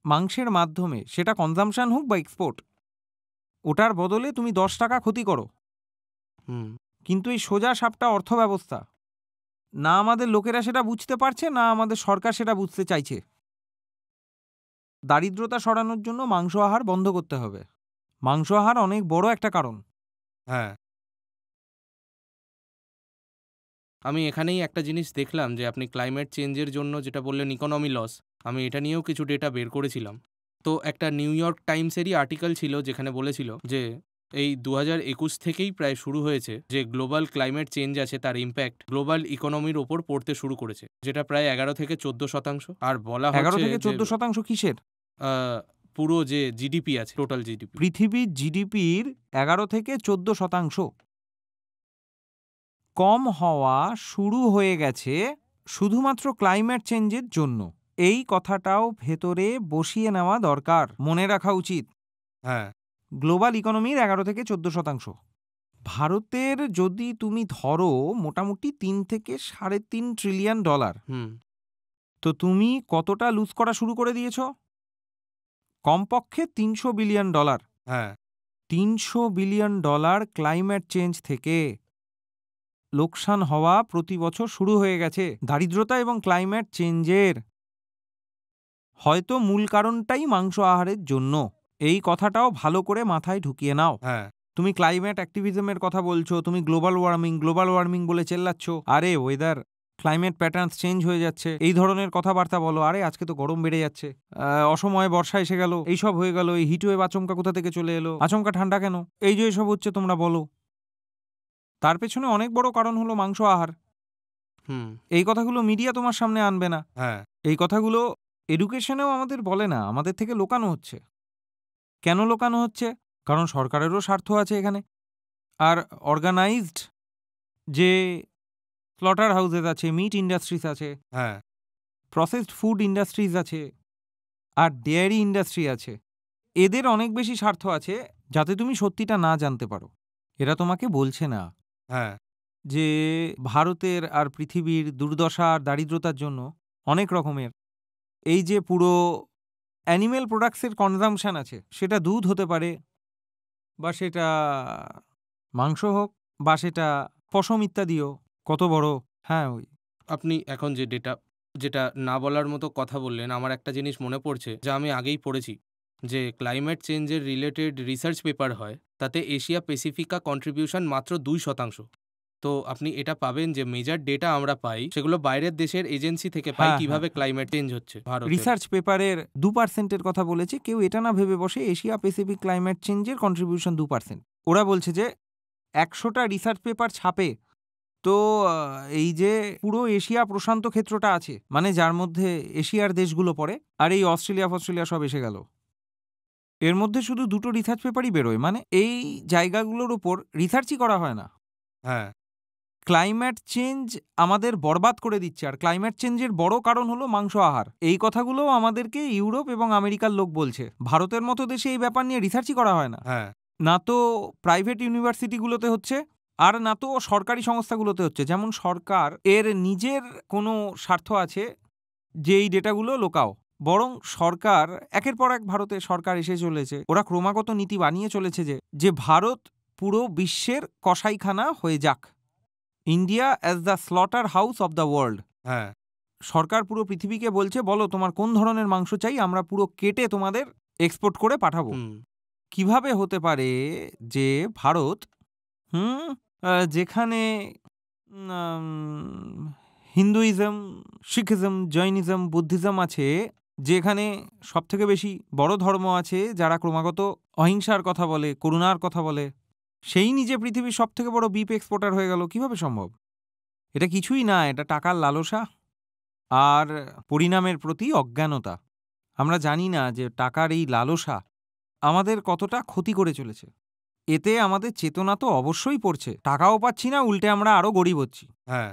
মাংসের মাধ্যমে, সেটা কনজাম্পশন হোক বা এক্সপোর্ট, ওটার বদলে তুমি $10 ক্ষতি করো। হুম, কিন্তু এই সোজা সাপটা অর্থব্যবস্থা, না আমাদের লোকেরা সেটা বুঝতে পারছে, না আমাদের সরকার সেটা বুঝতে চাইছে। দারিদ্রতা সরানোর জন্য মাংস আহার বন্ধ করতে হবে। মাংস আহার অনেক বড় একটা কারণ। হ্যাঁ। আমি এখানেই একটা জিনিস দেখলাম যে আপনি ক্লাইমেট চেঞ্জের জন্য যেটা বললেন ইকোনমি লস, আমি এটা নিয়েও কিছু ডেটা বের করেছিলাম। তো একটা নিউ ইয়র্ক টাইমসেরই আর্টিকেল ছিল যেখানে বলেছিল যে এই 2021 থেকেই প্রায় শুরু হয়েছে যে গ্লোবাল ক্লাইমেট চেঞ্জ আছে তার ইম্প্যাক্ট গ্লোবাল ইকোনমির ওপর পড়তে শুরু করেছে, যেটা প্রায় 11-14%। আর বলা হচ্ছে যে 11-14% কিসের? আহ, পুরো যে জিডিপি আছে, টোটাল জিডিপি। পৃথিবীর জিডিপির 11-14% কম হওয়া শুরু হয়ে গেছে শুধুমাত্র ক্লাইমেট চেঞ্জের জন্য। এই কথাটাও ভেতরে বসিয়ে নেওয়া দরকার, মনে রাখা উচিত। হ্যাঁ, গ্লোবাল ইকোনমির 11-14%। ভারতের যদি তুমি ধরো মোটামুটি $3-3.5 ট্রিলিয়ন, হুম, তো তুমি কতটা লুজ করা শুরু করে দিয়েছ? কমপক্ষে $300 বিলিয়ন। হ্যাঁ, $300 বিলিয়ন ক্লাইমেট চেঞ্জ থেকে লোকসান হওয়া প্রতি বছর শুরু হয়ে গেছে। দারিদ্রতা এবং ক্লাইমেট চেঞ্জের হয়তো মূল কারণটাই মাংস আহারের জন্য। এই কথাটাও ভালো করে মাথায় ঢুকিয়ে নাও। হ্যাঁ, তুমি ক্লাইমেট অ্যাক্টিভিজমের কথা বলছো, তুমি গ্লোবাল ওয়ার্মিং বলে চেল্লাচ্ছ। আরে ওয়েদার, ক্লাইমেট প্যাটার্নস চেঞ্জ হয়ে যাচ্ছে, এই ধরনের কথাবার্তা বলো। আরে আজকে তো গরম বেড়ে যাচ্ছে, অসময়ে বর্ষা এসে গেল, এইসব হয়ে গেল, এই হিটওয়েভ আচমকা কোথা থেকে চলে এলো, আচমকা ঠান্ডা কেন, এই যে এসব হচ্ছে তোমরা বলো। তার পেছনে অনেক বড় কারণ হলো মাংস আহার। হুম, এই কথাগুলো মিডিয়া তোমার সামনে আনবে না। হ্যাঁ, এই কথাগুলো এডুকেশনেও আমাদের বলে না, আমাদের থেকে লোকানো হচ্ছে। কেন লোকানো হচ্ছে? কারণ সরকারেরও স্বার্থ আছে এখানে। আর অর্গানাইজড যে স্লটার হাউসেস আছে, মিট ইন্ডাস্ট্রিজ আছে, হ্যাঁ, প্রসেসড ফুড ইন্ডাস্ট্রিজ আছে, আর ডেয়ারি ইন্ডাস্ট্রি আছে। এদের অনেক বেশি স্বার্থ আছে যাতে তুমি সত্যিটা না জানতে পারো। এরা তোমাকে বলছে না হ্যাঁ, যে ভারতের আর পৃথিবীর দুর্দশা আর দারিদ্রতার জন্য অনেক রকমের এই যে পুরো অ্যানিমেল প্রোডাক্টসের কনজাম্পশন আছে, সেটা দুধ হতে পারে, বা সেটা মাংস হোক, বা সেটা পশম ইত্যাদিও, কত বড়। হ্যাঁ, ওই আপনি এখন যে যেটা না বলার মতো কথা বললেন, আমার একটা জিনিস মনে পড়ছে যা আমি আগেই পড়েছি যে ক্লাইমেট চেঞ্জের রিলেটেড রিসার্চ পেপার হয়, তাতে এশিয়া প্যাসিফিকা কন্ট্রিবিউশন মাত্র 2%। তো আপনি এটা পাবেন যে মেজর ডেটা আমরা পাই সেগুলো বাইরের দেশের এজেন্সি থেকে পাই হ্যাঁ, হ্যাঁ, কিভাবে ক্লাইমেট চেঞ্জ হচ্ছে ভারতের। রিসার্চ পেপারের 2% কথা বলেছে। কেউ এটা না ভেবে বসে এশিয়া প্যাসিফিক ক্লাইমেট চেঞ্জের কন্ট্রিবিউশন 2%। ওরা বলছে যে 100টা রিসার্চ পেপার ছাপে, তো এই যে পুরো এশিয়া প্রশান্ত ক্ষেত্রটা আছে, মানে যার মধ্যে এশিয়ার দেশগুলো পড়ে, আর এই অস্ট্রেলিয়া সব এসে গেল, এর মধ্যে শুধু 2টো রিসার্চ পেপারই বেরোয়। মানে এই জায়গাগুলোর উপর রিসার্চই করা হয় না। হ্যাঁ, ক্লাইমেট চেঞ্জ আমাদের বরবাদ করে দিচ্ছে, আর ক্লাইমেট চেঞ্জের বড় কারণ হলো মাংস আহার। এই কথাগুলো আমাদেরকে ইউরোপ এবং আমেরিকার লোক বলছে। ভারতের মতো দেশে এই ব্যাপার নিয়ে রিসার্চই করা হয় না। হ্যাঁ, না তো প্রাইভেট ইউনিভার্সিটিগুলোতে হচ্ছে, আর না তো সরকারি সংস্থাগুলোতে হচ্ছে। যেমন সরকার এর নিজের কোনো স্বার্থ আছে যে এই ডেটাগুলো লোকাও, বরং সরকার একের পর এক ভারতে সরকার এসে চলেছে, ওরা ক্রমাগত নীতি বানিয়ে চলেছে যে ভারত পুরো বিশ্বের কসাইখানা হয়ে যাক, India as the slaughter house of the world. হ্যাঁ, সরকার পুরো পৃথিবীকে বলছে, বলো তোমার কোন ধরনের মাংস চাই, আমরা পুরো কেটে তোমাদের এক্সপোর্ট করে পাঠাবো। হুম, কিভাবে হতে পারে যে ভারত, যেখানে হিন্দুইজম, শিখিজম, জৈনিজম, বুদ্ধিজম আছে, যেখানে সবথেকে বেশি বড় ধর্ম আছে যারা ক্রমাগত অহিংসার কথা বলে, করুণার কথা বলে, সেই নিজে পৃথিবীর সবথেকে বড় বিপ এক্সপোর্টার হয়ে গেল? কিভাবে সম্ভব? এটা কিছুই না, এটা টাকার লালসা আর পরিণামের প্রতি অজ্ঞানতা। আমরা জানি না যে টাকার এই লালসা আমাদের কতটা ক্ষতি করে চলেছে। এতে আমাদের চেতনা তো অবশ্যই পড়ছে। টাকাও পাচ্ছি না, উল্টে আমরা আরো গরিব হচ্ছি। হ্যাঁ,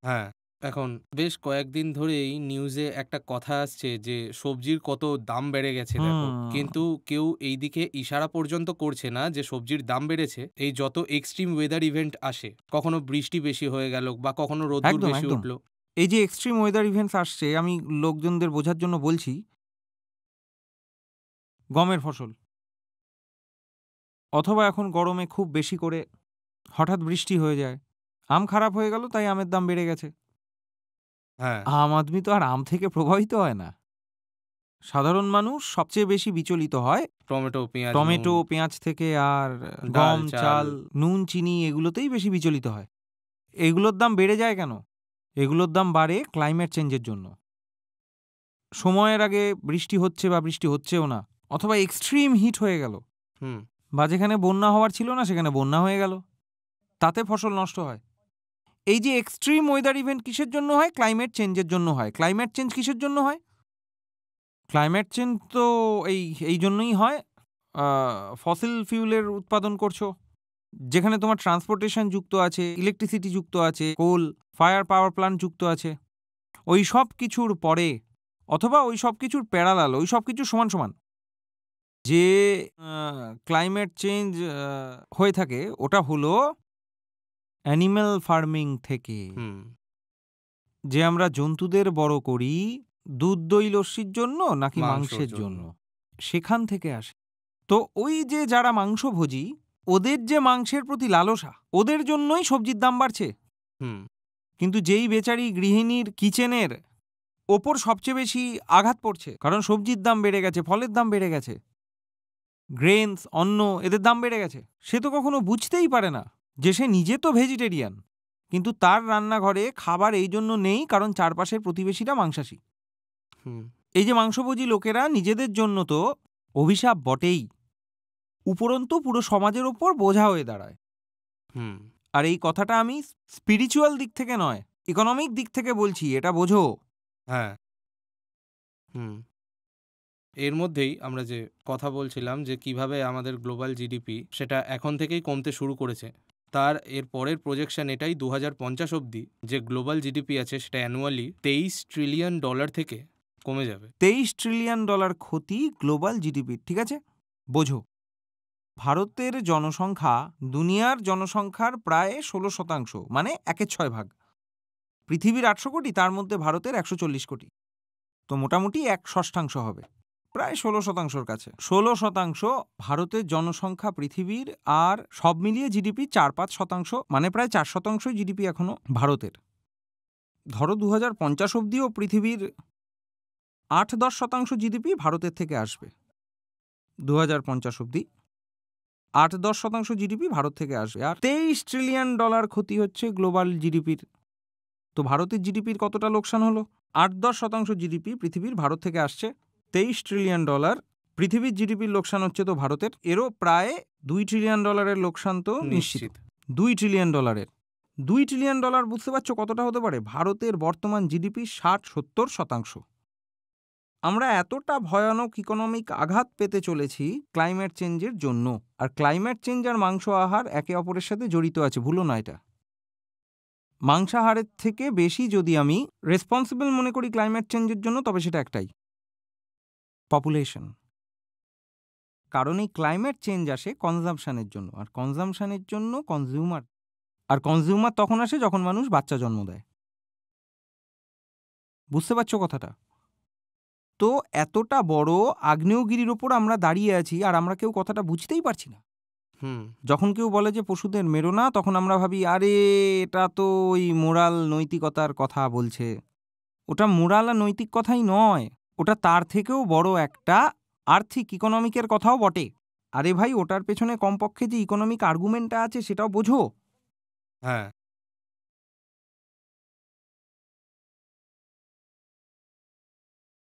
হ্যাঁ। এখন বেশ কয়েকদিন ধরেই নিউজে একটা কথা আসছে যে সবজির কত দাম বেড়ে গেছে দেখো। হুম, কিন্তু কেউ এই দিকে ইশারা পর্যন্ত করছে না যে সবজির দাম বেড়েছে এই যত এক্সট্রিম ওয়েদার ইভেন্ট আসে। কখনো বৃষ্টি বেশি হয়ে গেল বা কখনো রোদ্দুর একদম, বেশি একদম। উঠল। এই যে এক্সট্রিম ওয়েদার ইভেন্টস আসছে, আমি লোকজনদের বোঝার জন্য বলছি, গমের ফসল, অথবা এখন গরমে খুব বেশি করে হঠাৎ বৃষ্টি হয়ে যায়, আম খারাপ হয়ে গেল তাই আমের দাম বেড়ে গেছে। হ্যাঁ, আম আদমি তো আর আম থেকে প্রভাবিত হয় না। সাধারণ মানুষ সবচেয়ে বেশি বিচলিত হয় টমেটো, পেঁয়াজ, নুন, টমেটো, পেঁয়াজ থেকে, আর ডাল, গম, চাল। চাল, নুন, চিনি এগুলোতেই বেশি বিচলিত হয়। এগুলোর দাম বেড়ে যায় কেন? এগুলোর দাম বাড়ে ক্লাইমেট চেঞ্জের জন্য। সময়ের আগে বৃষ্টি হচ্ছে বা বৃষ্টি হচ্ছেও না, অথবা এক্সট্রিম হিট হয়ে গেল, হুম, বা যেখানে বন্যা হওয়ার ছিল না সেখানে বন্যা হয়ে গেল, তাতে ফসল নষ্ট হয়। এই যে এক্সট্রিম ওয়েদার ইভেন্ট কিসের জন্য হয়? ক্লাইমেট চেঞ্জের জন্য হয়। ক্লাইমেট চেঞ্জ কিসের জন্য হয়? ক্লাইমেট চেঞ্জ তো এই এই জন্যই হয়, ফসিল ফিউলের উৎপাদন করছো, যেখানে তোমার ট্রান্সপোর্টেশন যুক্ত আছে, ইলেকট্রিসিটি যুক্ত আছে, কোল ফায়ার পাওয়ার প্ল্যান্ট যুক্ত আছে। ওই সব কিছুর পরে, অথবা ওই সব কিছুর প্যারালাল, ওই সব কিছু সমান সমান যে ক্লাইমেট চেঞ্জ হয়ে থাকে, ওটা হলো অ্যানিম্যাল ফার্মিং থেকে। হুম, যে আমরা জন্তুদের বড় করি দুধ, দই, লস্যির জন্য নাকি মাংসর মাংসের জন্য। জন্য, সেখান থেকে আসে। তো ওই যে যারা মাংসভোজী, ওদের যে মাংসের প্রতি লালসা, ওদের জন্যই সবজির দাম বাড়ছে। হুম, কিন্তু যেই বেচারি গৃহিণীর কিচেনের ওপর সবচেয়ে বেশি আঘাত পড়ছে, কারণ সবজির দাম বেড়ে গেছে, ফলের দাম বেড়ে গেছে, গ্রেনস, অন্ন, এদের দাম বেড়ে গেছে, সে তো কখনো বুঝতেই পারে না যে সে নিজে তো ভেজিটেরিয়ান, কিন্তু তার রান্নাঘরে খাবার এই জন্য নেই কারণ চারপাশের প্রতিবেশীরা মাংসাশী। হুম, এই যে মাংসভোজী লোকেরা নিজেদের জন্য তো অভিশাপ বটেই, উপরন্তু পুরো সমাজের ওপর বোঝা হয়ে দাঁড়ায়। হুম, আর এই কথাটা আমি স্পিরিচুয়াল দিক থেকে নয়, ইকোনমিক দিক থেকে বলছি, এটা বোঝো। হ্যাঁ, হুম। এর মধ্যেই আমরা যে কথা বলছিলাম যে কিভাবে আমাদের গ্লোবাল জিডিপি সেটা এখন থেকেই কমতে শুরু করেছে। তার এর পরের প্রজেকশন এটাই 2050 অবধি যে গ্লোবাল জিডিপি আছে সেটা অ্যানুয়ালি $23 ট্রিলিয়ন থেকে কমে যাবে। $23 ট্রিলিয়ন ক্ষতি গ্লোবাল জিডিপির, ঠিক আছে? বোঝো, ভারতের জনসংখ্যা দুনিয়ার জনসংখ্যার প্রায় 16%, মানে 1/6 ভাগ। পৃথিবীর 800 কোটি, তার মধ্যে ভারতের 140 কোটি, তো মোটামুটি 1/6 হবে, প্রায় 16%র কাছে। 16% ভারতের জনসংখ্যা পৃথিবীর, আর সব মিলিয়ে জিডিপি 4-5%, মানে প্রায় 4% জিডিপি এখনো ভারতের। ধরো 2050 অবধিও পৃথিবীর 8-10% জিডিপি ভারতের থেকে আসবে। 2050 অবধি 8-10% জিডিপি ভারত থেকে আসবে, আর $23 ট্রিলিয়ন ক্ষতি হচ্ছে গ্লোবাল জিডিপির। তো ভারতের জিডিপির কতটা লোকসান হলো? 8-10% জিডিপি পৃথিবীর ভারত থেকে আসছে, $23 ট্রিলিয়ন পৃথিবীর জিডিপির লোকসান হচ্ছে তো ভারতের, এরও প্রায় $2 ট্রিলিয়ন লোকসান তো নিশ্চিত। $2 ট্রিলিয়ন, $2 ট্রিলিয়ন বুঝতে পারছো কতটা হতে পারে? ভারতের বর্তমান জিডিপি 60-70%। আমরা এতটা ভয়ানক ইকোনমিক আঘাত পেতে চলেছি ক্লাইমেট চেঞ্জের জন্য। আর ক্লাইমেট চেঞ্জ আর মাংস আহার একে অপরের সাথে জড়িত আছে, ভুলো না এটা। মাংসাহারের থেকে বেশি যদি আমি রেসপন্সিবল মনে করি ক্লাইমেট চেঞ্জের জন্য, তবে সেটা একটাই, পপুলেশন। কারণ এই ক্লাইমেট চেঞ্জ আসে কনজাম্পশনের জন্য, আর কনজাম্পশনের জন্য কনজিউমার, আর কনজিউমার তখন আসে যখন মানুষ বাচ্চা জন্ম দেয়। বুঝতে পারছো কথাটা? তো এতটা বড় আগ্নেয়গিরির ওপর আমরা দাঁড়িয়ে আছি, আর আমরা কেউ কথাটা বুঝতেই পারছি না। যখন কেউ বলে যে পশুদের মেরো না, তখন আমরা ভাবি আরে এটা তো ওই মোরাল নৈতিকতার কথা বলছে। ওটা মোরাল আর নৈতিক কথাই নয়, ওটা তার থেকেও বড় একটা আর্থিক ইকোনমিকের কথাও বটে। আরে ভাই, ওটার পেছনে কমপক্ষে যে ইকোনমিক আর্গুমেন্টটা আছে সেটাও বোঝো। হ্যাঁ,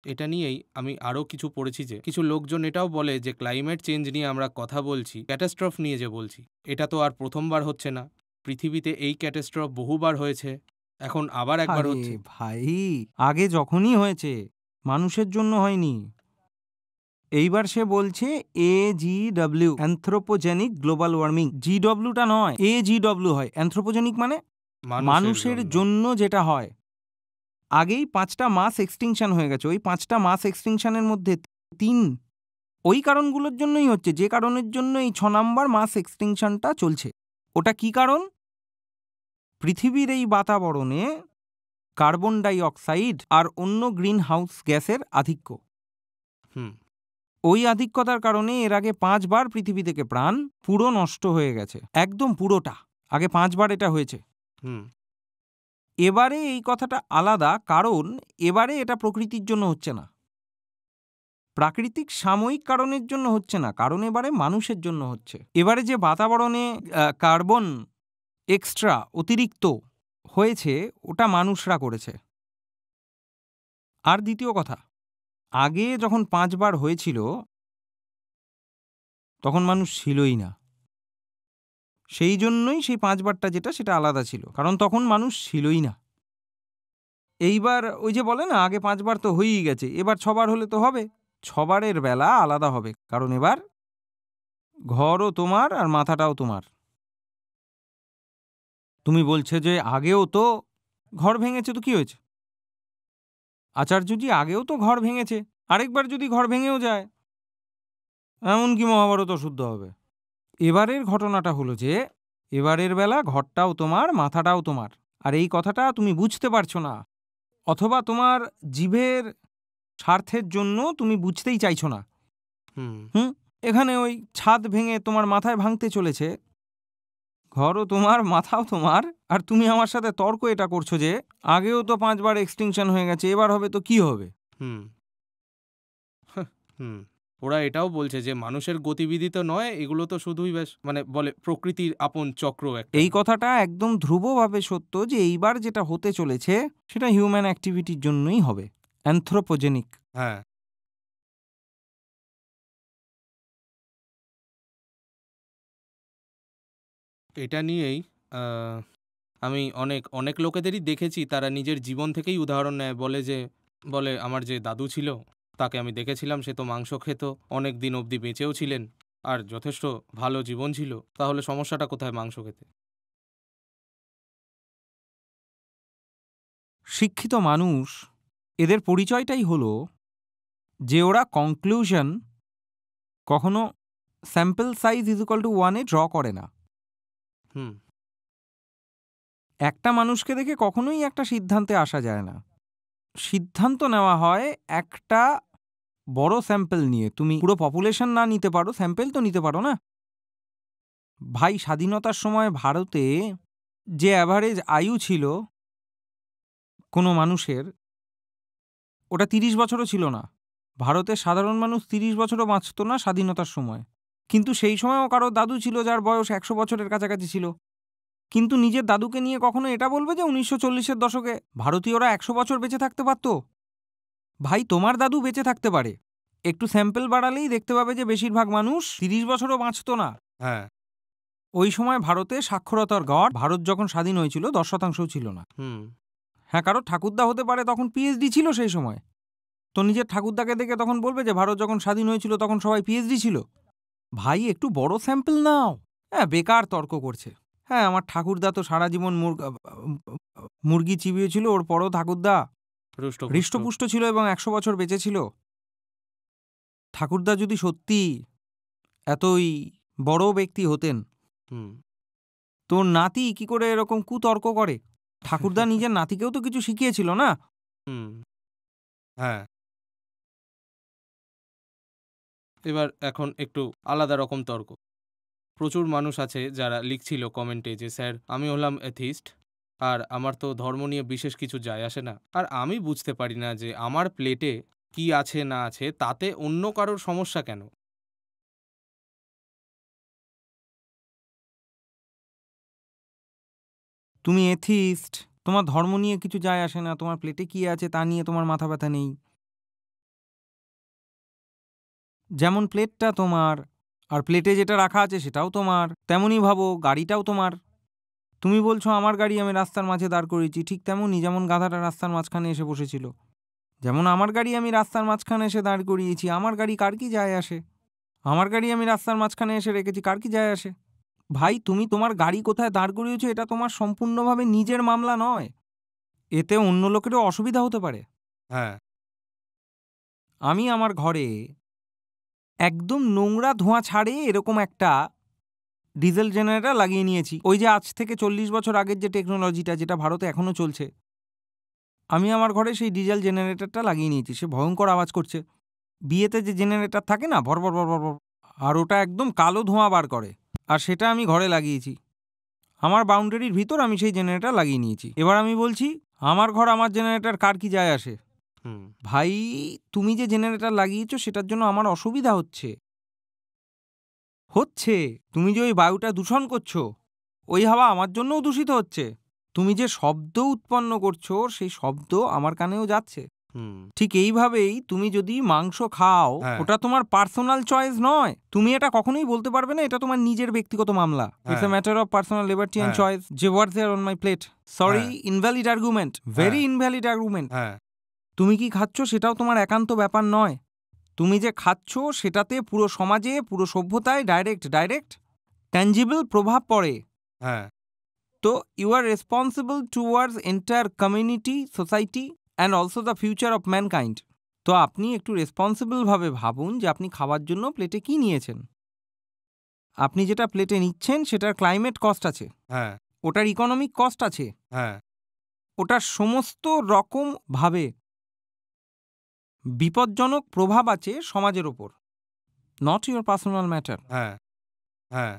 এটা নিয়েই আমি আরও কিছু পড়েছি যে কিছু লোকজন এটাও বলে যে ক্লাইমেট চেঞ্জ নিয়ে আমরা কথা বলছি, ক্যাটাস্ট্রফ নিয়ে যে বলছি, এটা তো আর প্রথমবার হচ্ছে না। পৃথিবীতে এই ক্যাটাস্ট্রফ বহুবার হয়েছে, এখন আবার একবার আরে হচ্ছে। ভাই, আগে যখনই হয়েছে মানুষের জন্য হয়নি। এইবার সে বলছে AGW, অ্যানথ্রোপোজেনিক গ্লোবাল ওয়ার্মিং। GWটা নয়, AGW হয়। অ্যানথ্রোপোজেনিক মানে মানুষের জন্য যেটা হয়। আগেই 5টা মাস এক্সটিংশন হয়ে গেছে, ওই 5টা মাস এক্সটিংশনের মধ্যে 3 ওই কারণগুলোর জন্যই হচ্ছে, যে কারণের জন্য এই 6 নাম্বার মাস এক্সটিংশনটা চলছে। ওটা কি কারণ? পৃথিবীর এই বাতাবরণে কার্বন ডাই অক্সাইড আর অন্য গ্রিন হাউস গ্যাসের আধিক্য। ওই আধিক্যতার কারণে এর আগে 5 বার পৃথিবী থেকে প্রাণ পুরো নষ্ট হয়ে গেছে, একদম পুরোটা। আগে 5 বার এটা হয়েছে। এবারে এই কথাটা আলাদা, কারণ এবারে এটা প্রকৃতির জন্য হচ্ছে না, প্রাকৃতিক সাময়িক কারণের জন্য হচ্ছে না, কারণ এবারে মানুষের জন্য হচ্ছে। এবারে যে বাতাবরণে কার্বন এক্সট্রা অতিরিক্ত হয়েছে, ওটা মানুষরা করেছে। আর দ্বিতীয় কথা, আগে যখন 5 বার হয়েছিল তখন মানুষ ছিলই না, সেই জন্যই সেই 5 বারটা যেটা সেটা আলাদা ছিল, কারণ তখন মানুষ ছিলই না। এইবার ওই যে বলে না, আগে 5 বার তো হয়েই গেছে, এবার 6 বার হলে তো হবে। 6 বারের বেলা আলাদা হবে, কারণ এবার ঘরও তোমার আর মাথাটাও তোমার। তুমি বলছে যে আগেও তো ঘর ভেঙেছে, তো কি হয়েছে? আচার্যজি, আগেও তো ঘর ভেঙেছে, আরেকবার যদি ঘর ভেঙেও যায়, এমনকি মহাভারত অশুদ্ধ হবে। এবারের ঘটনাটা হলো যে এবারের বেলা ঘরটাও তোমার, মাথাটাও তোমার, আর এই কথাটা তুমি বুঝতে পারছো না, অথবা তোমার জিভের স্বার্থের জন্য তুমি বুঝতেই চাইছো না। এখানে ওই ছাদ ভেঙে তোমার মাথায় ভাঙতে চলেছে, ঘরও তোমার, মাথাও তোমার, আর তুমি আমার সাথে তর্ক এটা করছো যে আগেও তো 5 বার এক্সটিংশন হয়ে গেছে, এবার হবে তো কি হবে? ওরা এটাও বলছে যে মানুষের গতিবিধি তো নয়, এগুলো তো শুধুই বেশ মানে বলে প্রকৃতির আপন চক্র একটা। এই কথাটা একদম ধ্রুবভাবে সত্য যে এইবার যেটা হতে চলেছে সেটা হিউম্যান অ্যাক্টিভিটির জন্যই হবে, অ্যানথ্রোপোজেনিক। হ্যাঁ, এটা নিয়েই আমি অনেক লোকেদেরই দেখেছি, তারা নিজের জীবন থেকেই উদাহরণ নেয়। বলে আমার যে দাদু ছিল তাকে আমি দেখেছিলাম, সে তো মাংস খেত, অনেক দিন অবধি বেঁচেও ছিলেন, আর যথেষ্ট ভালো জীবন ছিল। তাহলে সমস্যাটা কোথায় মাংস খেতে? শিক্ষিত মানুষ এদের পরিচয়টাই হলো যে ওরা কনক্লুশন কখনো sample size is equal to 1 draw করে না। হুম। একটা মানুষকে দেখে কখনোই একটা সিদ্ধান্তে আসা যায় না। সিদ্ধান্ত নেওয়া হয় একটা বড় স্যাম্পল নিয়ে। তুমি পুরো পপুলেশন না নিতে পারো, স্যাম্পল তো নিতে পারো না। ভাই, স্বাধীনতার সময় ভারতে যে অ্যাভারেজ আয়ু ছিল কোনো মানুষের, ওটা 30 বছরও ছিল না। ভারতের সাধারণ মানুষ 30 বছরও বাঁচত না স্বাধীনতার সময়। কিন্তু সেই সময়ও কারো দাদু ছিল যার বয়স 100 বছরের কাছাকাছি ছিল। কিন্তু নিজের দাদুকে নিয়ে কখনো এটা বলবে যে 1940-এর দশকে ভারতীয়রা 100 বছর বেঁচে থাকতে পারত? ভাই, তোমার দাদু বেঁচে থাকতে পারে, একটু স্যাম্পল বাড়ালেই দেখতে পাবে যে বেশিরভাগ মানুষ 30 বছরও বাঁচত না। হ্যাঁ। ওই সময় ভারতে সাক্ষরতার গড়, ভারত যখন স্বাধীন হয়েছিল, 10% ছিল না। হ্যাঁ, কারো ঠাকুরদা হতে পারে, তখন পিএইচডি ছিল সেই সময়। তো নিজের ঠাকুরদাকে দেখে তখন বলবে যে ভারত যখন স্বাধীন হয়েছিল তখন সবাই পিএইচডি ছিল। ভাই, একটু বড় স্যাম্পল নাও। হ্যাঁ, বেকার তর্ক করছে। হ্যাঁ, আমার ঠাকুরদা তো সারা জীবন মুরগি চিবিয়েছিল, ওর পরও ঠাকুরদা হৃষ্টপুষ্ট ছিল এবং 100 বছর বেঁচে ছিল। ঠাকুরদা যদি সত্যি এতই বড় ব্যক্তি হতেন, তোর নাতি কি করে এরকম কুতর্ক করে? ঠাকুরদা নিজের নাতিকেও তো কিছু শিখিয়েছিল না? হ্যাঁ। এবার এখন একটু আলাদা রকম তর্ক। প্রচুর মানুষ আছে যারা লিখছিল কমেন্টে যে স্যার, আমি হলাম অ্যাথিস্ট, আর আমার তো ধর্ম নিয়ে বিশেষ কিছু যায় আসে না, আর আমি বুঝতে পারি না যে আমার প্লেটে কি আছে না আছে তাতে অন্য কারোর সমস্যা কেন। তুমি এথিস্ট, তোমার ধর্ম নিয়ে কিছু যায় আসে না, তোমার প্লেটে কি আছে তা নিয়ে তোমার মাথা ব্যথা নেই। যেমন প্লেটটা তোমার, আর প্লেটে যেটা রাখা আছে সেটাও তোমার, তেমনই ভাবো গাড়িটাও তোমার। তুমি বলছো আমার গাড়ি আমি রাস্তার মাঝে দাঁড় করিয়েছি, ঠিক তেমনই যেমন গাধাটা রাস্তার মাঝখানে এসে বসেছিল, যেমন আমার গাড়ি আমি রাস্তার মাঝখানে এসে দাঁড় করিয়েছি, আমার গাড়ি কার কি যায় আসে? আমার গাড়ি আমি রাস্তার মাঝখানে এসে রেখেছি, কার কি যায় আসে? ভাই, তুমি তোমার গাড়ি কোথায় দাঁড় করিয়েছো এটা তোমার সম্পূর্ণভাবে নিজের মামলা নয়। এতে অন্য লোকেরও অসুবিধা হতে পারে। হ্যাঁ। আমি আমার ঘরে একদম নোংরা ধোঁয়া ছাড়ে এরকম একটা ডিজেল জেনারেটর লাগিয়ে নিয়েছি। ওই যে আজ থেকে 40 বছর আগের যে টেকনোলজিটা, যেটা ভারতে এখনও চলছে, আমি আমার ঘরে সেই ডিজেল জেনারেটরটা লাগিয়ে নিয়েছি। সে ভয়ঙ্কর আওয়াজ করছে। বিয়েতে যে জেনারেটর থাকে না, ভর ভর ভর ভর ভর, আর ওটা একদম কালো ধোঁয়া বার করে, আর সেটা আমি ঘরে লাগিয়েছি। আমার বাউন্ডারির ভিতর আমি সেই জেনারেটর লাগিয়ে নিয়েছি। এবার আমি বলছি, আমার ঘর আমার জেনারেটর, কার কি যায় আসে? ভাই, তুমি যে জেনারেটর লাগিয়েছো সেটার জন্য আমার অসুবিধা হচ্ছে। তুমি যে ওই বায়ুটা দূষণ করছো, ওই হাওয়া আমার জন্যও দূষিত হচ্ছে। তুমি যে শব্দ উৎপন্ন করছো সেই শব্দ আমার কানেও যাচ্ছে। ঠিক এইভাবেই তুমি যদি মাংস খাও, ওটা তোমার পার্সোনাল চয়েস নয়। তুমি এটা কখনোই বলতে পারবে না এটা তোমার নিজের ব্যক্তিগত মামলা। It's a matter of personal liberty and choice. যে words there on my plate, sorry, invalid argument, very invalid argument. তুমি কি খাচ্ছ সেটাও তোমার একান্ত ব্যাপার নয়। তুমি যে খাচ্ছ সেটাতে পুরো সমাজে, পুরো সভ্যতায় ডাইরেক্ট ট্যাঞ্জিবল প্রভাব পড়ে। তো you are responsible towards entire community, society and also the future of mankind. তো আপনি একটু রেসপন্সিবলভাবে ভাবুন যে আপনি খাওয়ার জন্য প্লেটে কি নিয়েছেন। আপনি যেটা প্লেটে নিচ্ছেন সেটার ক্লাইমেট কস্ট আছে, ওটার ইকোনমিক কস্ট আছে, ওটার সমস্ত রকম ভাবে বিপজ্জনক প্রভাব আছে সমাজের ওপর। Not your personal matter.